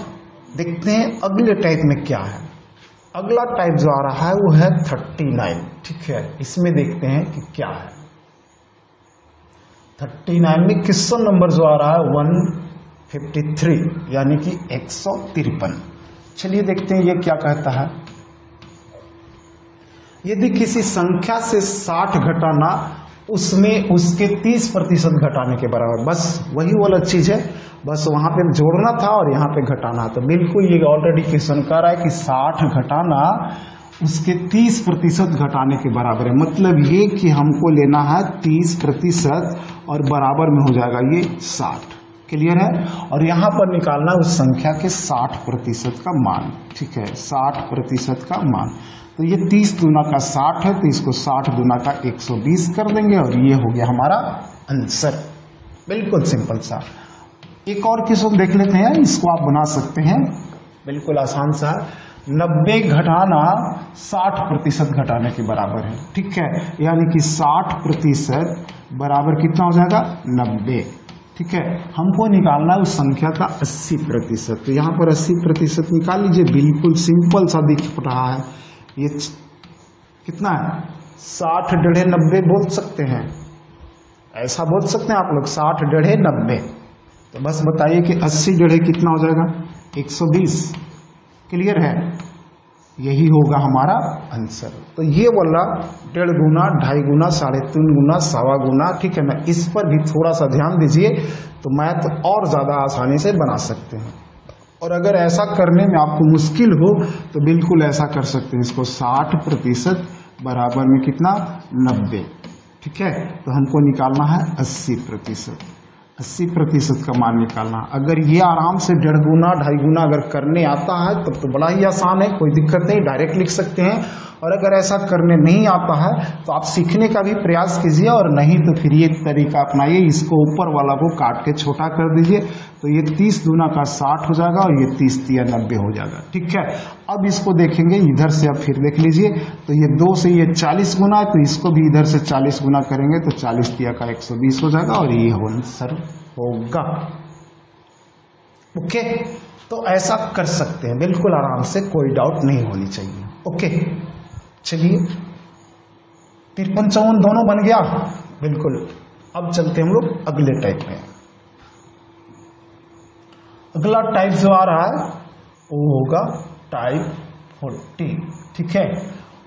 देखते हैं अगले टाइप में क्या है। अगला टाइप जो आ रहा है वो है 39, ठीक है। इसमें देखते हैं कि क्या है। 39 में क्वेश्चन नंबर जो आ रहा है 153, यानी कि 153। चलिए देखते हैं ये क्या कहता है। यदि किसी संख्या से 60 घटाना उसमें उसके 30% घटाने के बराबर, बस वही वाला चीज है, बस वहां पे जोड़ना था और यहाँ पे घटाना। तो बिल्कुल ये ऑलरेडी क्वेश्चन कह रहा है कि 60 घटाना उसके 30% घटाने के बराबर है। मतलब ये कि हमको लेना है 30% और बराबर में हो जाएगा ये 60। क्लियर है? और यहाँ पर निकालना उस संख्या के 60% का मान, ठीक है, 60% का मान। तो ये 30 दूना का 60 है, तो इसको 60 दूना का 120 कर देंगे, और ये हो गया हमारा आंसर। बिल्कुल सिंपल सा। एक और क्वेश्चन देख लेते हैं, इसको आप बना सकते हैं, बिल्कुल आसान सा। 90 घटाना 60% घटाने के बराबर है, ठीक है। यानी कि 60% बराबर कितना हो जाएगा? 90, ठीक है। हमको निकालना है उस संख्या का 80%। तो यहाँ पर 80% निकाल लीजिए, बिल्कुल सिंपल सा दिख रहा है। ये कितना है? 60 डेढ़े 90 बोल सकते हैं, ऐसा बोल सकते हैं आप लोग, 60 डेढ़े 90। तो बस बताइए कि 80 डेढ़े कितना हो जाएगा? 120। क्लियर है? यही होगा हमारा आंसर। तो ये वाला 1.5 गुना, 2.5 गुना, 3.5 गुना, 1.25 गुना, ठीक है ना, इस पर भी थोड़ा सा ध्यान दीजिए, तो मैथ और ज़्यादा आसानी से बना सकते हैं। और अगर ऐसा करने में आपको मुश्किल हो तो बिल्कुल ऐसा कर सकते हैं, इसको 60% बराबर में कितना? 90, ठीक है। तो हमको निकालना है 80%। 80% का मान निकालना। अगर ये आराम से 1.5 गुना 2.5 गुना अगर करने आता है तब तो बड़ा ही आसान है, कोई दिक्कत नहीं, डायरेक्ट लिख सकते हैं। और अगर ऐसा करने नहीं आता है तो आप सीखने का भी प्रयास कीजिए, और नहीं तो फिर ये तरीका अपनाइए, इसको ऊपर वाला को काट के छोटा कर दीजिए, तो ये 30 दूना का 60 हो जाएगा, और ये 30 तिया 90 हो जाएगा, ठीक है। अब इसको देखेंगे इधर से, अब फिर देख लीजिए, तो ये 2 से ये 40 गुना है, तो इसको भी इधर से 40 गुना करेंगे तो 40 तिया का 120 हो जाएगा, और ये आंसर होगा। ओके, तो ऐसा कर सकते हैं बिल्कुल आराम से, कोई डाउट नहीं होनी चाहिए। ओके, चलिए 53 54 दोनों बन गया, बिल्कुल। अब चलते हैं हम लोग अगले टाइप में। अगला टाइप जो आ रहा है वो होगा टाइप 40, ठीक है।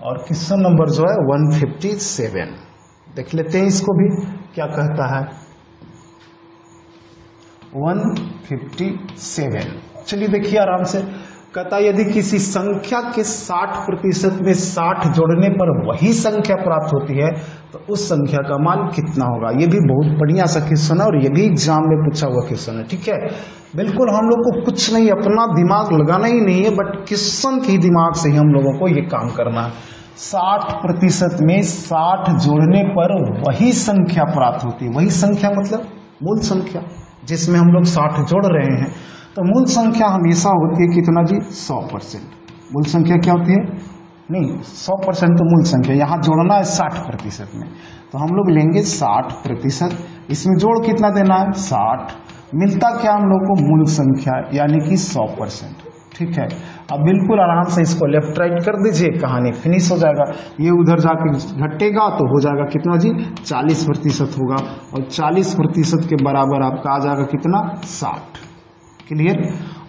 और क्वेश्चन नंबर जो है 157। देख लेते हैं इसको भी क्या कहता है। 157। चलिए देखिए आराम से, कहता यदि किसी संख्या के 60% में 60 जोड़ने पर वही संख्या प्राप्त होती है तो उस संख्या का मान कितना होगा। ये भी बहुत बढ़िया सा क्वेश्चन है और ये भी एग्जाम में पूछा हुआ क्वेश्चन है। ठीक है, बिल्कुल हम लोग को कुछ नहीं, अपना दिमाग लगाना ही नहीं है, बट क्वेश्चन के दिमाग से ही हम लोगों को ये काम करना है। 60% में 60 जोड़ने पर वही संख्या प्राप्त होती है। वही संख्या मतलब मूल संख्या जिसमें हम लोग 60 जोड़ रहे हैं। तो मूल संख्या हमेशा होती है कितना जी, 100%। मूल संख्या क्या होती है, नहीं 100% तो मूल संख्या, यहाँ जोड़ना है 60% में, तो हम लोग लेंगे 60%। इसमें जोड़ कितना देना है, 60। मिलता क्या हम लोग को, मूल संख्या यानी कि 100%। ठीक है, अब बिल्कुल आराम से इसको लेफ्ट राइट कर दीजिए, कहानी फिनिश हो जाएगा। ये उधर जाके घटेगा तो हो जाएगा कितना जी, 40% होगा, और 40% के बराबर आपका आ जाएगा कितना, 60। क्लियर।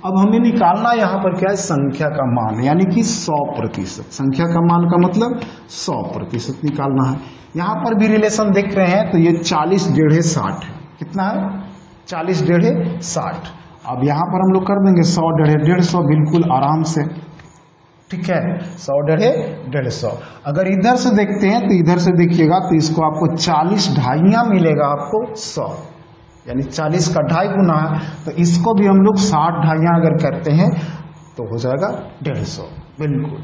अब हमें निकालना यहाँ पर क्या है, संख्या का मान यानी कि 100%। संख्या का मान का मतलब 100% निकालना है। यहाँ पर भी रिलेशन देख रहे हैं तो ये 40 डेढ़े 60 है। कितना है, 40 डेढ़े 60। अब यहाँ पर हम लोग कर देंगे 100 डेढ़े 150, बिल्कुल आराम से। ठीक है, 100 डेढ़े 150। अगर इधर से देखते हैं तो इधर से देखिएगा तो इसको आपको 40 ढाइयाँ मिलेगा आपको 100, यानी 40 का 2.5 गुना है, तो इसको भी हम लोग 60 ढाइयाँ अगर करते हैं तो हो जाएगा 150। बिल्कुल,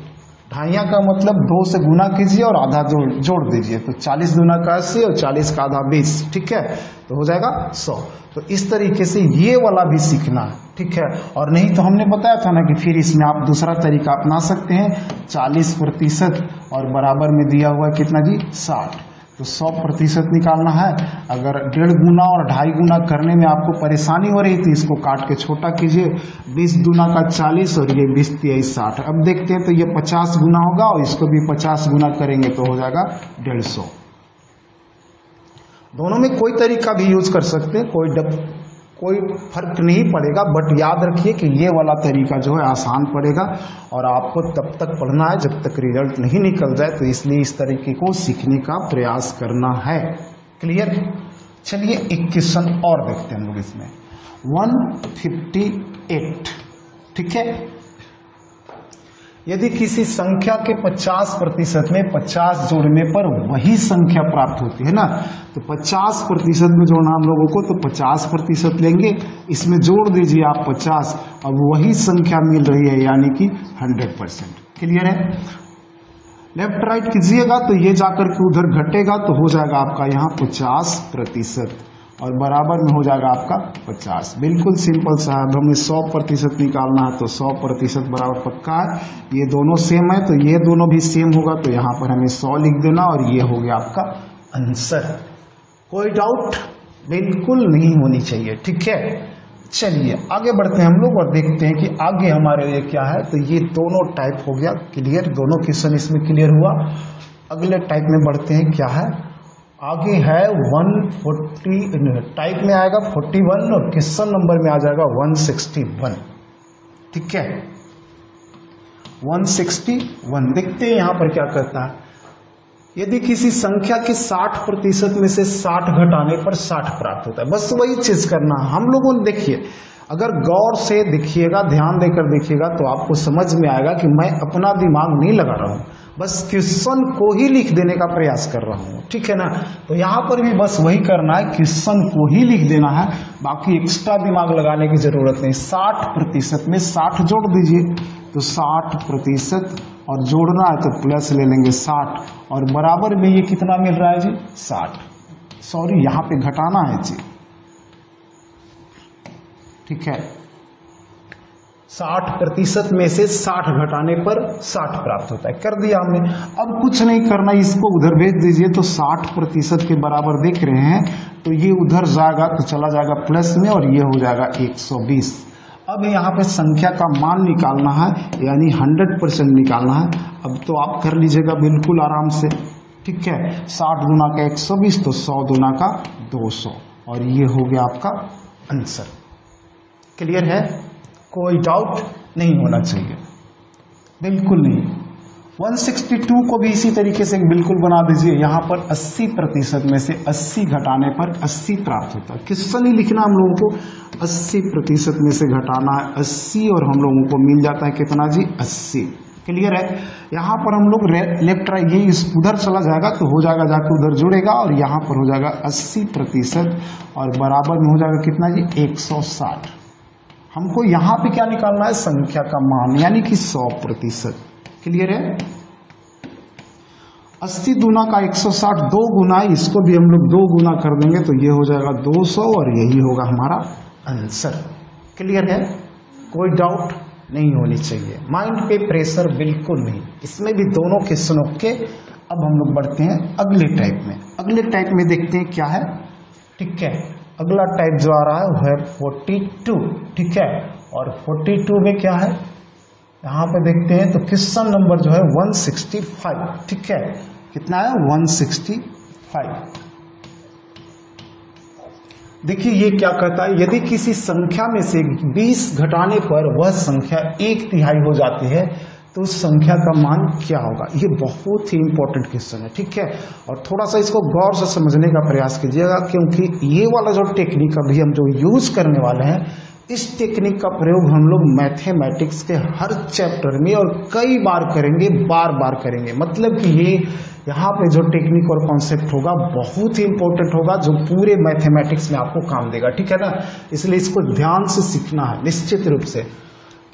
ढाइयाँ का मतलब 2 से गुना कीजिए और आधा जोड़ दीजिए, तो 40 दूना का 80 और 40 का आधा 20। ठीक है, तो हो जाएगा 100। तो इस तरीके से ये वाला भी सीखना है। ठीक है, और नहीं तो हमने बताया था ना कि फिर इसमें आप दूसरा तरीका अपना सकते हैं, 40% और बराबर में दिया हुआ है कितना जी, 60, तो 100% निकालना है। अगर 1.5 गुना और 2.5 गुना करने में आपको परेशानी हो रही थी, इसको काट के छोटा कीजिए, 20 दूना का 40 और ये 20 तिहाई 60। अब देखते हैं तो ये 50 गुना होगा और इसको भी 50 गुना करेंगे तो हो जाएगा 150। दोनों में कोई तरीका भी यूज कर सकते हैं, कोई फर्क नहीं पड़ेगा, बट याद रखिए कि ये वाला तरीका जो है आसान पड़ेगा और आपको तब तक पढ़ना है जब तक रिजल्ट नहीं निकल जाए, तो इसलिए इस तरीके को सीखने का प्रयास करना है। क्लियर। चलिए एक क्वेश्चन और देखते हैं हम लोग इसमें, 158। ठीक है, यदि किसी संख्या के 50% में 50 जोड़ने पर वही संख्या प्राप्त होती है ना, तो 50% में जोड़ना हम लोगों को, तो 50% लेंगे, इसमें जोड़ दीजिए आप 50, अब वही संख्या मिल रही है यानी कि 100%। क्लियर है। लेफ्ट राइट कीजिएगा तो ये जाकर के उधर घटेगा तो हो जाएगा आपका यहाँ 50% और बराबर में हो जाएगा आपका 50। बिल्कुल सिंपल सा है। हमें 100% निकालना है तो 100% बराबर पक्का है। ये दोनों सेम है तो ये दोनों भी सेम होगा, तो यहाँ पर हमें 100 लिख देना और ये हो गया आपका आंसर। कोई डाउट बिल्कुल नहीं होनी चाहिए। ठीक है, चलिए आगे बढ़ते हैं हम लोग और देखते हैं कि आगे हमारे लिए क्या है। तो ये दोनों टाइप हो गया क्लियर, दोनों क्वेश्चन इसमें क्लियर हुआ। अगले टाइप में बढ़ते हैं, क्या है आगे है 140 टाइप में आएगा 41 और क्वेश्चन नंबर में आ जाएगा 161। ठीक है, 161 देखते हैं यहाँ पर क्या करता है। यदि किसी संख्या के 60% में से 60 घटाने पर 60 प्राप्त होता है, बस वही चीज करना हम लोगों ने। देखिए अगर गौर से देखिएगा, ध्यान देकर देखिएगा तो आपको समझ में आएगा कि मैं अपना दिमाग नहीं लगा रहा हूं, बस क्वेश्चन को ही लिख देने का प्रयास कर रहा हूं। ठीक है ना, तो यहाँ पर भी बस वही करना है, क्वेश्चन को ही लिख देना है, बाकी एक्स्ट्रा दिमाग लगाने की जरूरत नहीं। 60% में 60 जोड़ दीजिए तो 60% और जोड़ना है तो प्लस ले लेंगे 60 और बराबर में ये कितना मिल रहा है जी 60। सॉरी यहाँ पे घटाना है जी। ठीक है, 60% में से 60 घटाने पर 60 प्राप्त होता है, कर दिया हमने। अब कुछ नहीं करना, इसको उधर भेज दीजिए तो 60% के बराबर देख रहे हैं तो ये उधर जाएगा तो चला जाएगा प्लस में और ये हो जाएगा 120। अब यहाँ पे संख्या का मान निकालना है यानी 100% निकालना है। अब तो आप कर लीजिएगा बिल्कुल आराम से। ठीक है, 60 दूना का 120 तो 100 दूना का 200 और ये हो गया आपका आंसर। क्लियर है, कोई डाउट नहीं होना चाहिए, बिल्कुल नहीं। 162 को भी इसी तरीके से बिल्कुल बना दीजिए। यहाँ पर 80% में से 80 घटाने पर 80 प्राप्त होता है। क्वेश्चन ही लिखना हम लोगों को, 80% में से घटाना है 80 और हम लोगों को मिल जाता है कितना जी 80। क्लियर है। यहाँ पर हम लोग लेफ्ट राइट ये उधर चला जाएगा तो हो जाएगा जाके उधर जुड़ेगा और यहाँ पर हो जाएगा 80% और बराबर में हो जाएगा कितना जी 160। हमको यहाँ पे क्या निकालना है संख्या का मान यानी कि 100%। क्लियर है। 80 दूना का 160 2 गुना इसको भी हम लोग 2 गुना कर देंगे तो ये हो जाएगा 200 और यही होगा हमारा आंसर। क्लियर है। कोई डाउट नहीं होनी चाहिए, माइंड पे प्रेशर बिल्कुल नहीं। इसमें भी दोनों क्वेश्चनों के। अब हम लोग बढ़ते हैं अगले टाइप में। अगले टाइप में देखते हैं क्या है। ठीक है, अगला टाइप जो आ रहा है वो है 42। ठीक है, और 42 में क्या है यहाँ पे देखते हैं तो क्वेश्चन नंबर जो है 165। ठीक है, कितना है 165। देखिए ये क्या कहता है, यदि किसी संख्या में से 20 घटाने पर वह संख्या 1/3 हो जाती है तो उस संख्या का मान क्या होगा। ये बहुत ही इंपॉर्टेंट क्वेश्चन है। ठीक है, और थोड़ा सा इसको गौर से समझने का प्रयास कीजिएगा क्योंकि ये वाला जो टेक्निक अभी हम जो यूज करने वाले हैं इस टेक्निक का प्रयोग हम लोग मैथमेटिक्स के हर चैप्टर में और कई बार करेंगे, बार बार करेंगे। मतलब कि ये यहाँ पे जो टेक्निक और कॉन्सेप्ट होगा बहुत ही इंपॉर्टेंट होगा जो पूरे मैथमेटिक्स में आपको काम देगा। ठीक है ना, इसलिए इसको ध्यान से सीखना है निश्चित रूप से।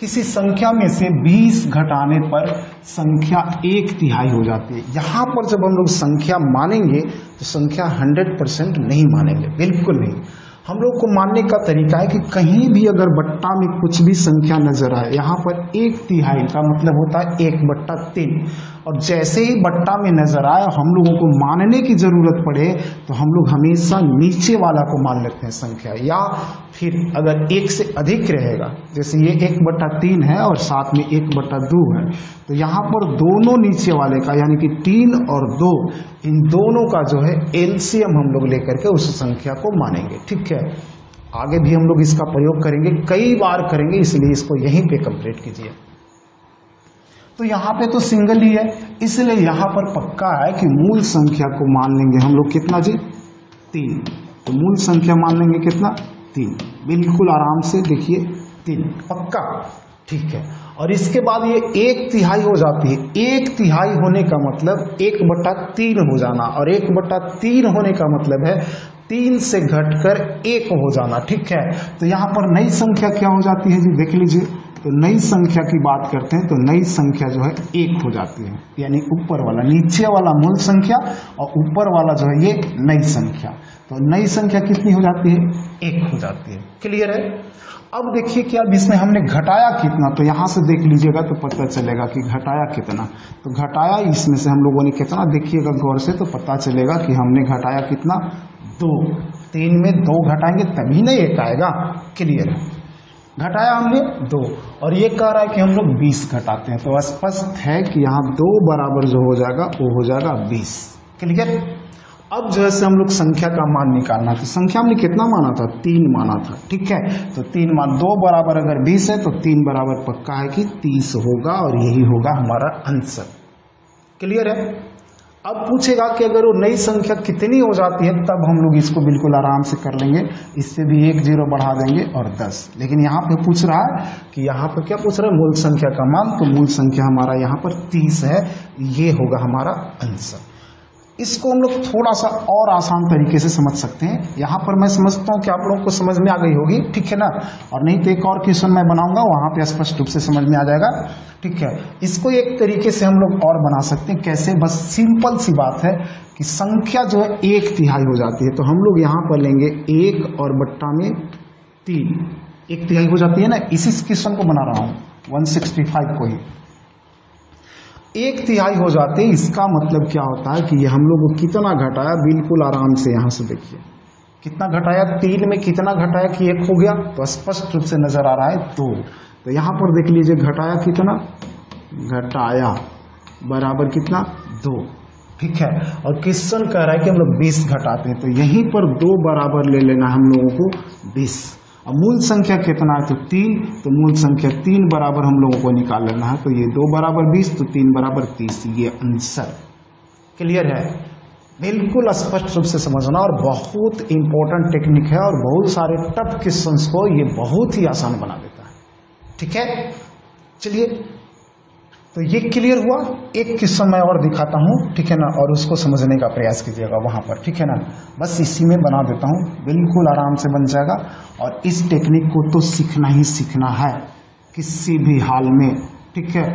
किसी संख्या में से 20 घटाने पर संख्या 1/3 हो जाती है। यहाँ पर जब हम लोग संख्या मानेंगे तो संख्या 100% नहीं मानेंगे, बिल्कुल नहीं। हम लोग को मानने का तरीका है कि कहीं भी अगर बट्टा में कुछ भी संख्या नजर आए, यहाँ पर 1/3 का मतलब होता है 1/3, और जैसे ही बट्टा में नजर आए हम लोगों को मानने की जरूरत पड़े तो हम लोग हमेशा नीचे वाला को मान लेते हैं संख्या। या फिर अगर 1 से अधिक रहेगा, जैसे ये 1/3 है और साथ में 1/2 है, तो यहाँ पर दोनों नीचे वाले का यानी कि 3 और 2 इन दोनों का जो है एलसीएम हम लोग लेकर के उस संख्या को मानेंगे। ठीक है, आगे भी हम लोग इसका प्रयोग करेंगे, कई बार करेंगे, इसलिए इसको यहीं पे कंप्लीट कीजिए। तो यहाँ पे तो सिंगल ही है, इसलिए यहाँ पर पक्का है कि मूल संख्या को मान लेंगे हम लोग कितना जी 3। तो मूल संख्या मान लेंगे कितना 3, बिल्कुल आराम से देखिए 3 पक्का। ठीक है, और इसके बाद ये 1/3 हो जाती है। 1/3 होने का मतलब 1/3 हो जाना, और 1/3 होने का मतलब है 3 से घटकर 1 हो जाना। ठीक है, तो यहाँ पर नई संख्या क्या हो जाती है जी देख लीजिए। तो नई संख्या की बात करते हैं तो नई संख्या जो है 1 हो जाती है, यानी ऊपर वाला, नीचे वाला मूल संख्या और ऊपर वाला जो है ये नई संख्या। तो नई संख्या कितनी हो जाती है 1 हो जाती है। क्लियर है। अब देखिए क्या इसमें हमने घटाया कितना, तो यहाँ से देख लीजिएगा तो पता चलेगा कि घटाया कितना। तो घटाया इसमें से हम लोगों ने कितना, देखिएगा गौर से तो पता चलेगा कि हमने घटाया कितना 2। 3 में 2 घटाएंगे तभी ना 1 आएगा। क्लियर है, घटाया हमने 2 और ये कह रहा है कि हम लोग 20 घटाते हैं, तो स्पष्ट है कि यहाँ 2 बराबर जो हो जाएगा वो हो जाएगा 20। क्लियर। अब जैसे हम लोग संख्या का मान निकालना, तो संख्या हमने कितना माना था 3 माना था। ठीक है, तो 3 मान 2 बराबर अगर 20 है तो 3 बराबर पक्का है कि 30 होगा और यही होगा हमारा आंसर। क्लियर है। अब पूछेगा कि अगर वो नई संख्या कितनी हो जाती है, तब हम लोग इसको बिल्कुल आराम से कर लेंगे, इससे भी 1 0 बढ़ा देंगे और 10। लेकिन यहाँ पे पूछ रहा है कि यहाँ पर क्या पूछ रहा है मूल संख्या का मान, तो मूल संख्या हमारा यहाँ पर 30 है, ये होगा हमारा आंसर। इसको हम लोग थोड़ा सा और आसान तरीके से समझ सकते हैं। यहाँ पर मैं समझता हूँ कि आप लोगों को समझ में आ गई होगी। ठीक है ना, और नहीं तो एक और क्वेश्चन मैं बनाऊंगा, वहाँ पे स्पष्ट रूप से समझ में आ जाएगा। ठीक है, इसको एक तरीके से हम लोग और बना सकते हैं। कैसे, बस सिंपल सी बात है कि संख्या जो है 1/3 हो जाती है, तो हम लोग यहाँ पर लेंगे 1 और बट्टा में 3, 1/3 हो जाती है ना। इसी क्वेश्चन को बना रहा हूँ 165 को ही 1/3 हो जाते हैं। इसका मतलब क्या होता है कि ये हम लोग को कितना घटाया, बिल्कुल आराम से यहाँ से देखिए कितना घटाया, 3 में कितना घटाया कि 1 हो गया, तो स्पष्ट रूप से नजर आ रहा है 2। तो यहाँ पर देख लीजिए घटाया कितना, घटाया बराबर कितना 2। ठीक है, और क्वेश्चन कह रहा है कि हम लोग 20 घटाते हैं, तो यहीं पर 2 बराबर ले लेना हम लोगों को 20। अब मूल संख्या कितना है तो 3, तो मूल संख्या 3 बराबर हम लोगों को निकाल लेना है, तो ये 2 बराबर 20 तो 3 बराबर 30, ये आंसर। क्लियर है। बिल्कुल स्पष्ट रूप से समझना, और बहुत इंपॉर्टेंट टेक्निक है और बहुत सारे टफ क्वेश्चंस को ये बहुत ही आसान बना देता है। ठीक है, चलिए तो ये क्लियर हुआ। एक क्वेश्चन मैं और दिखाता हूँ, ठीक है ना, और उसको समझने का प्रयास कीजिएगा वहां पर, ठीक है ना। बस इसी में बना देता हूँ, बिल्कुल आराम से बन जाएगा। और इस टेक्निक को तो सीखना ही सीखना है किसी भी हाल में, ठीक है।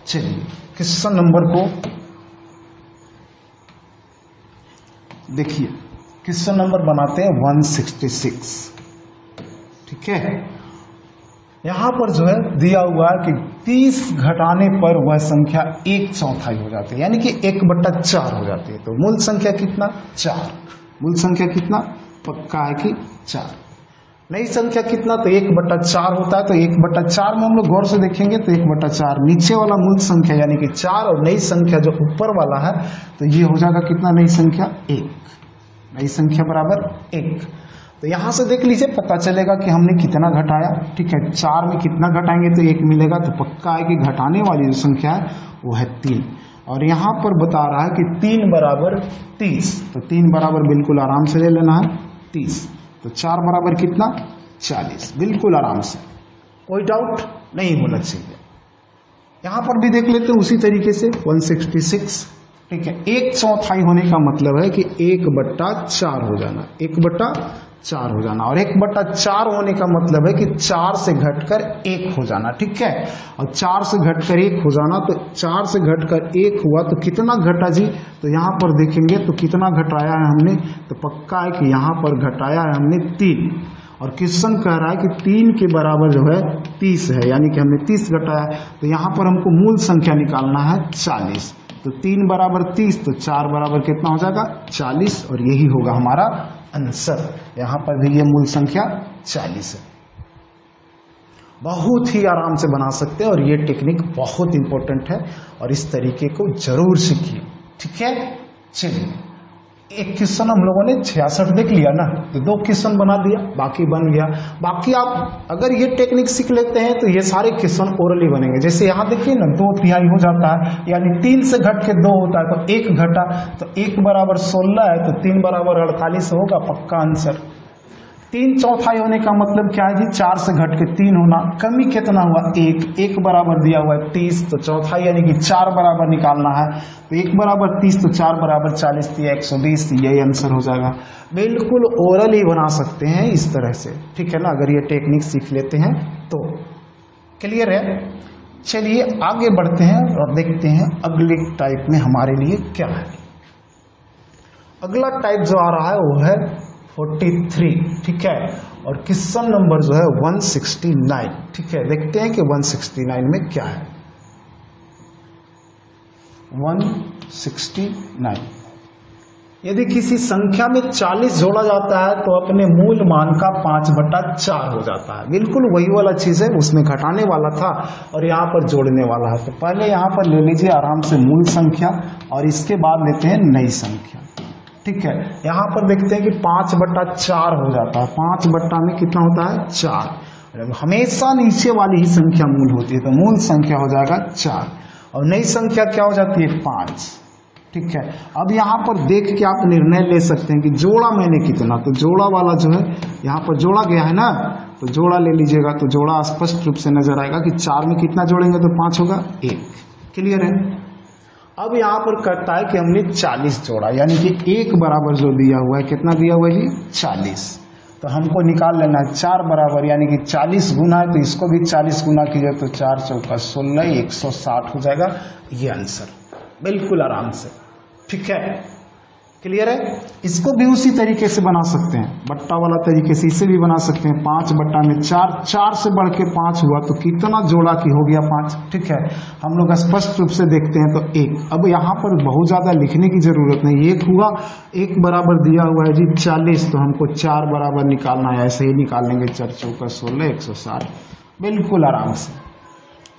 चलिए क्वेश्चन नंबर को देखिए, क्वेश्चन नंबर बनाते हैं 166, ठीक है। यहां पर जो है दिया हुआ है कि 30 घटाने पर वह संख्या 1/4 हो जाती है, यानी कि 1/4 हो जाती है। तो मूल संख्या कितना? 4। मूल संख्या कितना? पक्का है कि 4। नई संख्या कितना? तो 1/4 होता है। तो 1/4 में हम लोग गौर से देखेंगे तो 1/4 नीचे वाला मूल संख्या यानी कि 4, और नई संख्या जो ऊपर वाला है तो ये हो जाएगा कितना? नई संख्या 1। नई संख्या बराबर 1। तो यहां से देख लीजिए, पता चलेगा कि हमने कितना घटाया, ठीक है। 4 में कितना घटाएंगे तो 1 मिलेगा। तो पक्का है कि घटाने वाली जो संख्या है वो है 3। और यहां पर बता रहा है कि 3 बराबर 30। तो 3 बराबर बिल्कुल आराम से ले लेना है 30। तो 4 बराबर कितना? 40। बिल्कुल आराम से, कोई डाउट नहीं होना चाहिए। यहां पर भी देख लेते हैं उसी तरीके से 166, ठीक है। 1/4 होने का मतलब है कि 1/4 हो जाना, 1/4 हो जाना। और 1/4 होने का मतलब है कि 4 से घटकर 1 हो जाना, ठीक है। और 4 से घटकर 1 हो जाना, तो 4 से घटकर 1 हुआ तो कितना घटा जी? तो यहां पर देखेंगे तो कितना घटाया है हमने? तो पक्का है कि यहां पर घटाया है हमने 3। और क्वेश्चन कह रहा है कि 3 के बराबर जो है 30 है, यानी कि हमने 30 घटाया। तो यहां पर हमको मूल संख्या निकालना है 40। तो 3 बराबर 30, तो 4 बराबर कितना हो जाएगा? 40। और यही होगा हमारा आंसर। यहां पर भी ये मूल संख्या 40 है। बहुत ही आराम से बना सकते हैं, और ये टेक्निक बहुत इंपॉर्टेंट है और इस तरीके को जरूर सीखिए, ठीक है। चलिए, एक क्वेश्चन हम लोगों ने 66 देख लिया ना, तो 2 क्वेश्चन बना दिया, बाकी बन गया। बाकी आप अगर ये टेक्निक सीख लेते हैं तो ये सारे क्वेश्चन ओरली बनेंगे। जैसे यहाँ देखिए ना, 2/3 हो जाता है, यानी 3 से घट के 2 होता है, तो 1 घटा, तो 1 बराबर 16 है, तो 3 बराबर 48 होगा, पक्का आंसर। 3/4 होने का मतलब क्या है जी? 4 से घट के 3 होना। कमी कितना हुआ? 1। 1 बराबर दिया हुआ है 30, तो चौथाई यानी कि 4 बराबर निकालना है। तो 1 बराबर 30, तो 4 बराबर 40, तो 120, यही आंसर हो जाएगा। बिल्कुल ओरल ही बना सकते हैं इस तरह से, ठीक है ना, अगर ये टेक्निक सीख लेते हैं तो। क्लियर है? चलिए आगे बढ़ते हैं और देखते हैं अगले टाइप में हमारे लिए क्या है। अगला टाइप जो आ रहा है वो है 43, ठीक है। और क्वेश्चन नंबर जो है 169, ठीक है। देखते हैं कि 169 में क्या है। 169, यदि किसी संख्या में 40 जोड़ा जाता है तो अपने मूल मान का 5/4 हो जाता है। बिल्कुल वही वाला चीज है, उसमें घटाने वाला था और यहाँ पर जोड़ने वाला है। तो पहले यहाँ पर ले लीजिए आराम से मूल संख्या, और इसके बाद लेते हैं नई संख्या, ठीक है। यहाँ पर देखते हैं कि 5/4 हो जाता है। 5 में कितना होता है? 4। हमेशा नीचे वाली ही संख्या मूल होती है, तो मूल संख्या हो जाएगा 4, और नई संख्या क्या हो जाती है? 5, ठीक है। अब यहाँ पर देख के आप निर्णय ले सकते हैं कि जोड़ा मैंने कितना, तो जोड़ा वाला जो है यहाँ पर जोड़ा गया है ना, तो जोड़ा ले लीजिएगा, तो जोड़ा स्पष्ट रूप से नजर आएगा कि 4 में कितना जोड़ेंगे तो 5 होगा, 1। क्लियर है? अब यहाँ पर कहता है कि हमने 40 जोड़ा, यानी कि 1 बराबर जो दिया हुआ है, कितना दिया हुआ है जी? 40। तो हमको निकाल लेना है 4 बराबर, यानी कि 40 गुना है, तो इसको भी 40 गुना कीजिए, तो 4 चौका 16, 160 हो जाएगा ये आंसर, बिल्कुल आराम से, ठीक है। क्लियर है? इसको भी उसी तरीके से बना सकते हैं, बट्टा वाला तरीके से इसे भी बना सकते हैं। 5/4, 4 से बढ़ के 5 हुआ, तो कितना जोड़ा की हो गया? 5, ठीक है। हम लोग स्पष्ट रूप से देखते हैं तो 1। अब यहाँ पर बहुत ज्यादा लिखने की जरूरत नहीं, 1 हुआ, 1 बराबर दिया हुआ है जी 40, तो हमको 4 बराबर निकालना है, ऐसे ही निकाल लेंगे। 4 चौका 16, 160, बिल्कुल आराम से।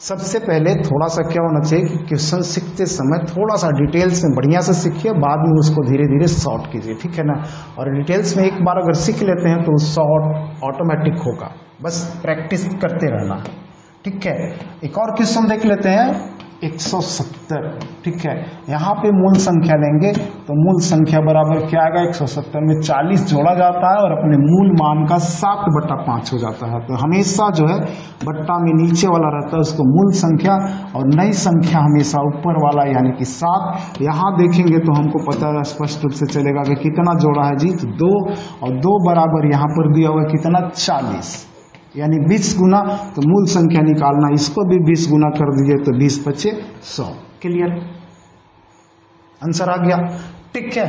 सबसे पहले थोड़ा सा क्या होना चाहिए कि क्वेश्चन सीखते समय थोड़ा सा डिटेल्स में बढ़िया से सीखिए, बाद में उसको धीरे धीरे शॉर्ट कीजिए, ठीक है ना। और डिटेल्स में एक बार अगर सीख लेते हैं तो शॉर्ट ऑटोमेटिक होगा, बस प्रैक्टिस करते रहना, ठीक है। एक और क्वेश्चन देख लेते हैं 170। ठीक है, यहाँ पे मूल संख्या लेंगे तो मूल संख्या बराबर क्या आएगा, 170 में 40 जोड़ा जाता है और अपने मूल मान का 7/5 हो जाता है। तो हमेशा जो है बट्टा में नीचे वाला रहता है उसको मूल संख्या और नई संख्या हमेशा ऊपर वाला यानी कि 7। यहाँ देखेंगे तो हमको पता है स्पष्ट रूप से चलेगा कि कितना जोड़ा है जी, तो 2 और 2 बराबर यहाँ पर दिया हुआ कितना 40 यानी 20 गुना। तो मूल संख्या निकालना, इसको भी 20 गुना कर दीजिए तो 20 पचे 100। क्लियर, आंसर आ गया। ठीक है,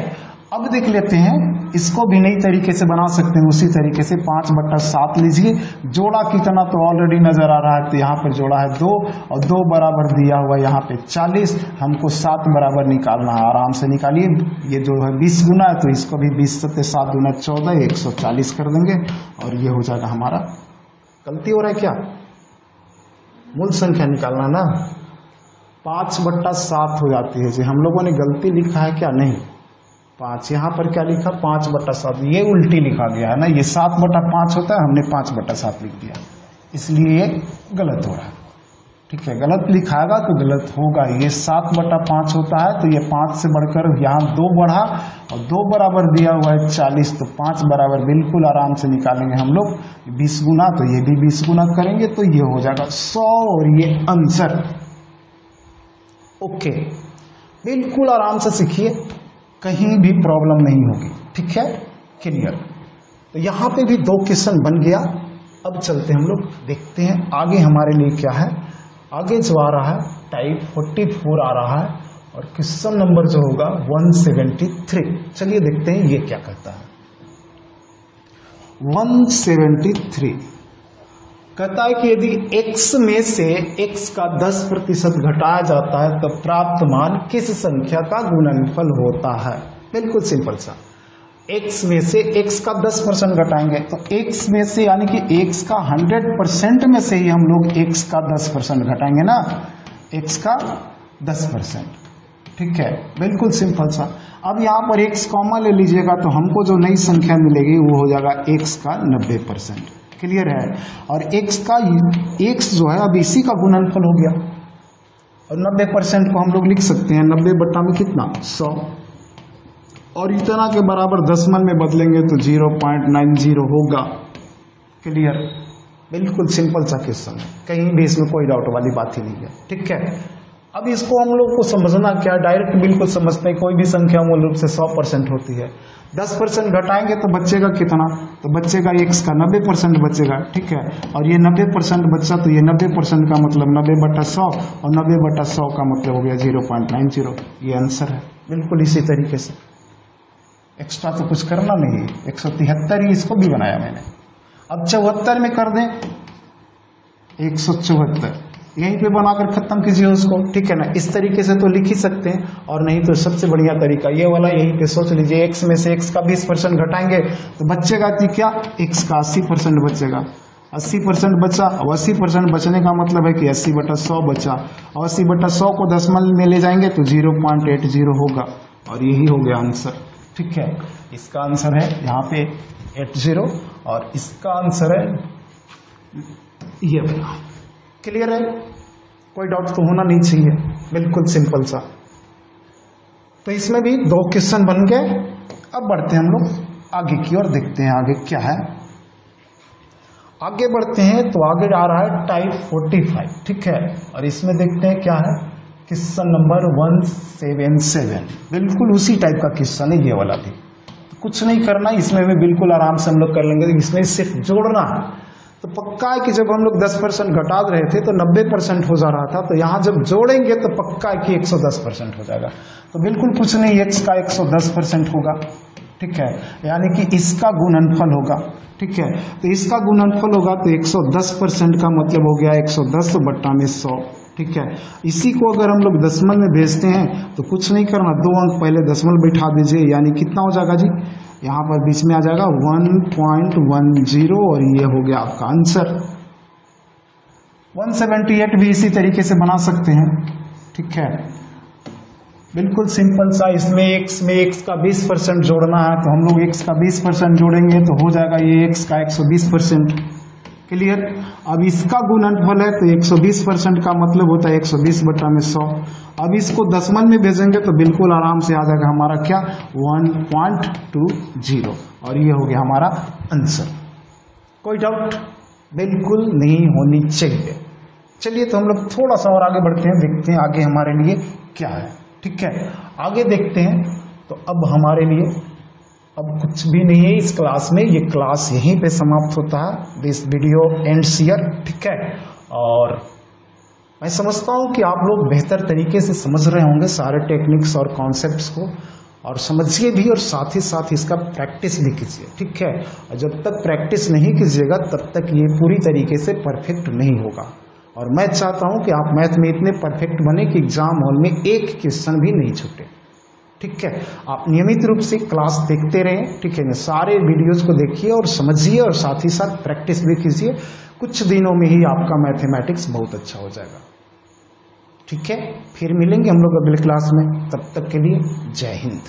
अब देख लेते हैं इसको भी नई तरीके से बना सकते हैं। उसी तरीके से 5/7 लीजिए, जोड़ा कितना तो ऑलरेडी नजर आ रहा है, तो यहाँ पर जोड़ा है 2 और 2 बराबर दिया हुआ यहाँ पे 40, हमको 7 बराबर निकालना है। आराम से निकालिए, ये जो है 20 गुना है तो इसको भी 20 से 7 गुना 14 140 कर देंगे और ये हो जाएगा हमारा। गलती हो रहा है क्या, मूल संख्या निकालना ना, 5/7 हो जाती है जी। हम लोगों ने गलती लिखा है क्या, नहीं 5, यहाँ पर क्या लिखा 5/7, ये उल्टी लिखा गया है ना, ये 7/5 होता है, हमने 5/7 लिख दिया, इसलिए ये गलत हो रहा है। ठीक है, गलत लिखाएगा तो गलत होगा। ये 7/5 होता है तो ये 5 से बढ़कर यहाँ 2 बढ़ा और 2 बराबर दिया हुआ है 40, तो 5 बराबर बिल्कुल आराम से निकालेंगे हम लोग 20 गुना, तो ये भी 20 गुना करेंगे तो ये हो जाएगा 100 और ये आंसर। ओके, बिल्कुल आराम से सीखिए, कहीं भी प्रॉब्लम नहीं होगी। ठीक है, क्लियर। तो यहाँ पे भी 2 क्वेश्चन बन गया। अब चलते हम लोग देखते हैं आगे हमारे लिए क्या है। आगे जो आ रहा है टाइप 44 आ रहा है और क्वेश्चन नंबर जो होगा 173। चलिए देखते हैं ये क्या कहता है। 173 कहता है कि यदि x में से x का 10% घटाया जाता है तो प्राप्त मान किस संख्या का गुणनफल होता है। बिल्कुल सिंपल सा, x में से x का 10% घटाएंगे तो x में से यानी कि x का 100% में से ही हम लोग x का 10% घटाएंगे ना, x का 10%। ठीक है, बिल्कुल सिंपल सा। अब यहाँ पर x कॉमा ले लीजिएगा तो हमको जो नई संख्या मिलेगी वो हो जाएगा x का 90%। क्लियर है, और x जो है अब इसी का गुणनफल हो गया और 90% को हम लोग लिख सकते हैं 90 बट्टा में कितना 100, और इतना के बराबर दशमलव में बदलेंगे तो 0.90 होगा। क्लियर, बिल्कुल सिंपल सा क्वेश्चन है, कहीं भी इसमें कोई डाउट वाली बात ही नहीं है। ठीक है, अब इसको हम लोग को समझना क्या, डायरेक्ट बिल्कुल समझते हैं। कोई भी संख्या मूल रूप से 100% होती है, 10% घटाएंगे तो बचेगा कितना, तो बचेगा x का 90% बचेगा। ठीक है, और ये 90% बचा तो ये 90% का मतलब 90/100 और 90/100 का मतलब हो गया 0.90। ये आंसर है, बिल्कुल इसी तरीके से, एक्स्ट्रा तो कुछ करना नहीं है। 173 ही इसको भी बनाया मैंने। अब 74 में कर दें 174, यहीं पे बनाकर खत्म कीजिए उसको। ठीक है ना, इस तरीके से तो लिख ही सकते हैं, और नहीं तो सबसे बढ़िया तरीका ये वाला, यहीं पे सोच लीजिए x में से x का 20% घटाएंगे तो बचेगा कि क्या, x का 80% बचेगा। 80% बचा, और 80% बचने का मतलब है कि 80/100 बचा, और 80/100 को दशमलव में ले जाएंगे तो 0.80 होगा, और यही हो गया आंसर। ठीक है, इसका आंसर है यहाँ पे 80 और इसका आंसर है ये वाला। क्लियर है, कोई डाउट तो होना नहीं चाहिए, बिल्कुल सिंपल सा। तो इसमें भी 2 क्वेश्चन बन गए। अब बढ़ते हैं हम लोग आगे की ओर, देखते हैं आगे क्या है। आगे बढ़ते हैं तो आगे आ रहा है टाइप 45। ठीक है, और इसमें देखते हैं क्या है, क्वेश्चन नंबर 177। बिल्कुल उसी टाइप का क्वेश्चन है ये वाला भी, तो कुछ नहीं करना, इसमें भी बिल्कुल आराम से हम लोग कर लेंगे। इसमें सिर्फ जोड़ना है। तो पक्का है कि जब हम लोग 10% घटा रहे थे तो 90% हो जा रहा था, तो यहाँ जब जोड़ेंगे तो पक्का है कि 110% हो जाएगा। तो बिल्कुल कुछ नहीं, x का 110% होगा। ठीक है, यानी कि इसका गुणनफल होगा। ठीक है, तो इसका गुणनफल होगा तो 110% का मतलब हो गया 110/100। ठीक है, इसी को अगर हम लोग दशमलव में भेजते हैं तो कुछ नहीं करना, 2 अंक पहले दशमलव बैठा दीजिए, यानी कितना हो जाएगा जी, यहाँ पर बीच में आ जाएगा 1.10 और ये हो गया आपका आंसर। 178 भी इसी तरीके से बना सकते हैं। ठीक है, बिल्कुल सिंपल सा। इसमें x में x का 20% जोड़ना है, तो हम लोग x का 20% जोड़ेंगे तो हो जाएगा ये x का 120%। क्लियर। अब इसका गुणनफल है तो 120% का मतलब होता है 120 बटा में 100। अब इसको दशमलव में भेजेंगे तो बिल्कुल आराम से आ जाएगा हमारा क्या 1.20 और ये हो गया हमारा आंसर। कोई डाउट बिल्कुल नहीं होनी चाहिए। चलिए तो हम लोग थोड़ा सा और आगे बढ़ते हैं, देखते हैं आगे हमारे लिए क्या है। ठीक है, आगे देखते हैं। तो अब हमारे लिए अब कुछ भी नहीं है इस क्लास में, ये क्लास यहीं पे समाप्त होता है। This video ends here. ठीक है, और मैं समझता हूँ कि आप लोग बेहतर तरीके से समझ रहे होंगे सारे टेक्निक्स और कॉन्सेप्ट्स को, और समझिए भी और साथ ही साथ इसका प्रैक्टिस भी कीजिए। ठीक है, और जब तक प्रैक्टिस नहीं कीजिएगा तब तक ये पूरी तरीके से परफेक्ट नहीं होगा। और मैं चाहता हूँ कि आप मैथ में इतने परफेक्ट बने कि एग्जाम हॉल में एक क्वेश्चन भी नहीं छूटे। ठीक है, आप नियमित रूप से क्लास देखते रहें। ठीक है, सारे वीडियोस को देखिए और समझिए और साथ ही साथ प्रैक्टिस भी कीजिए। कुछ दिनों में ही आपका मैथमेटिक्स बहुत अच्छा हो जाएगा। ठीक है, फिर मिलेंगे हम लोग अगले क्लास में, तब तक के लिए जय हिंद।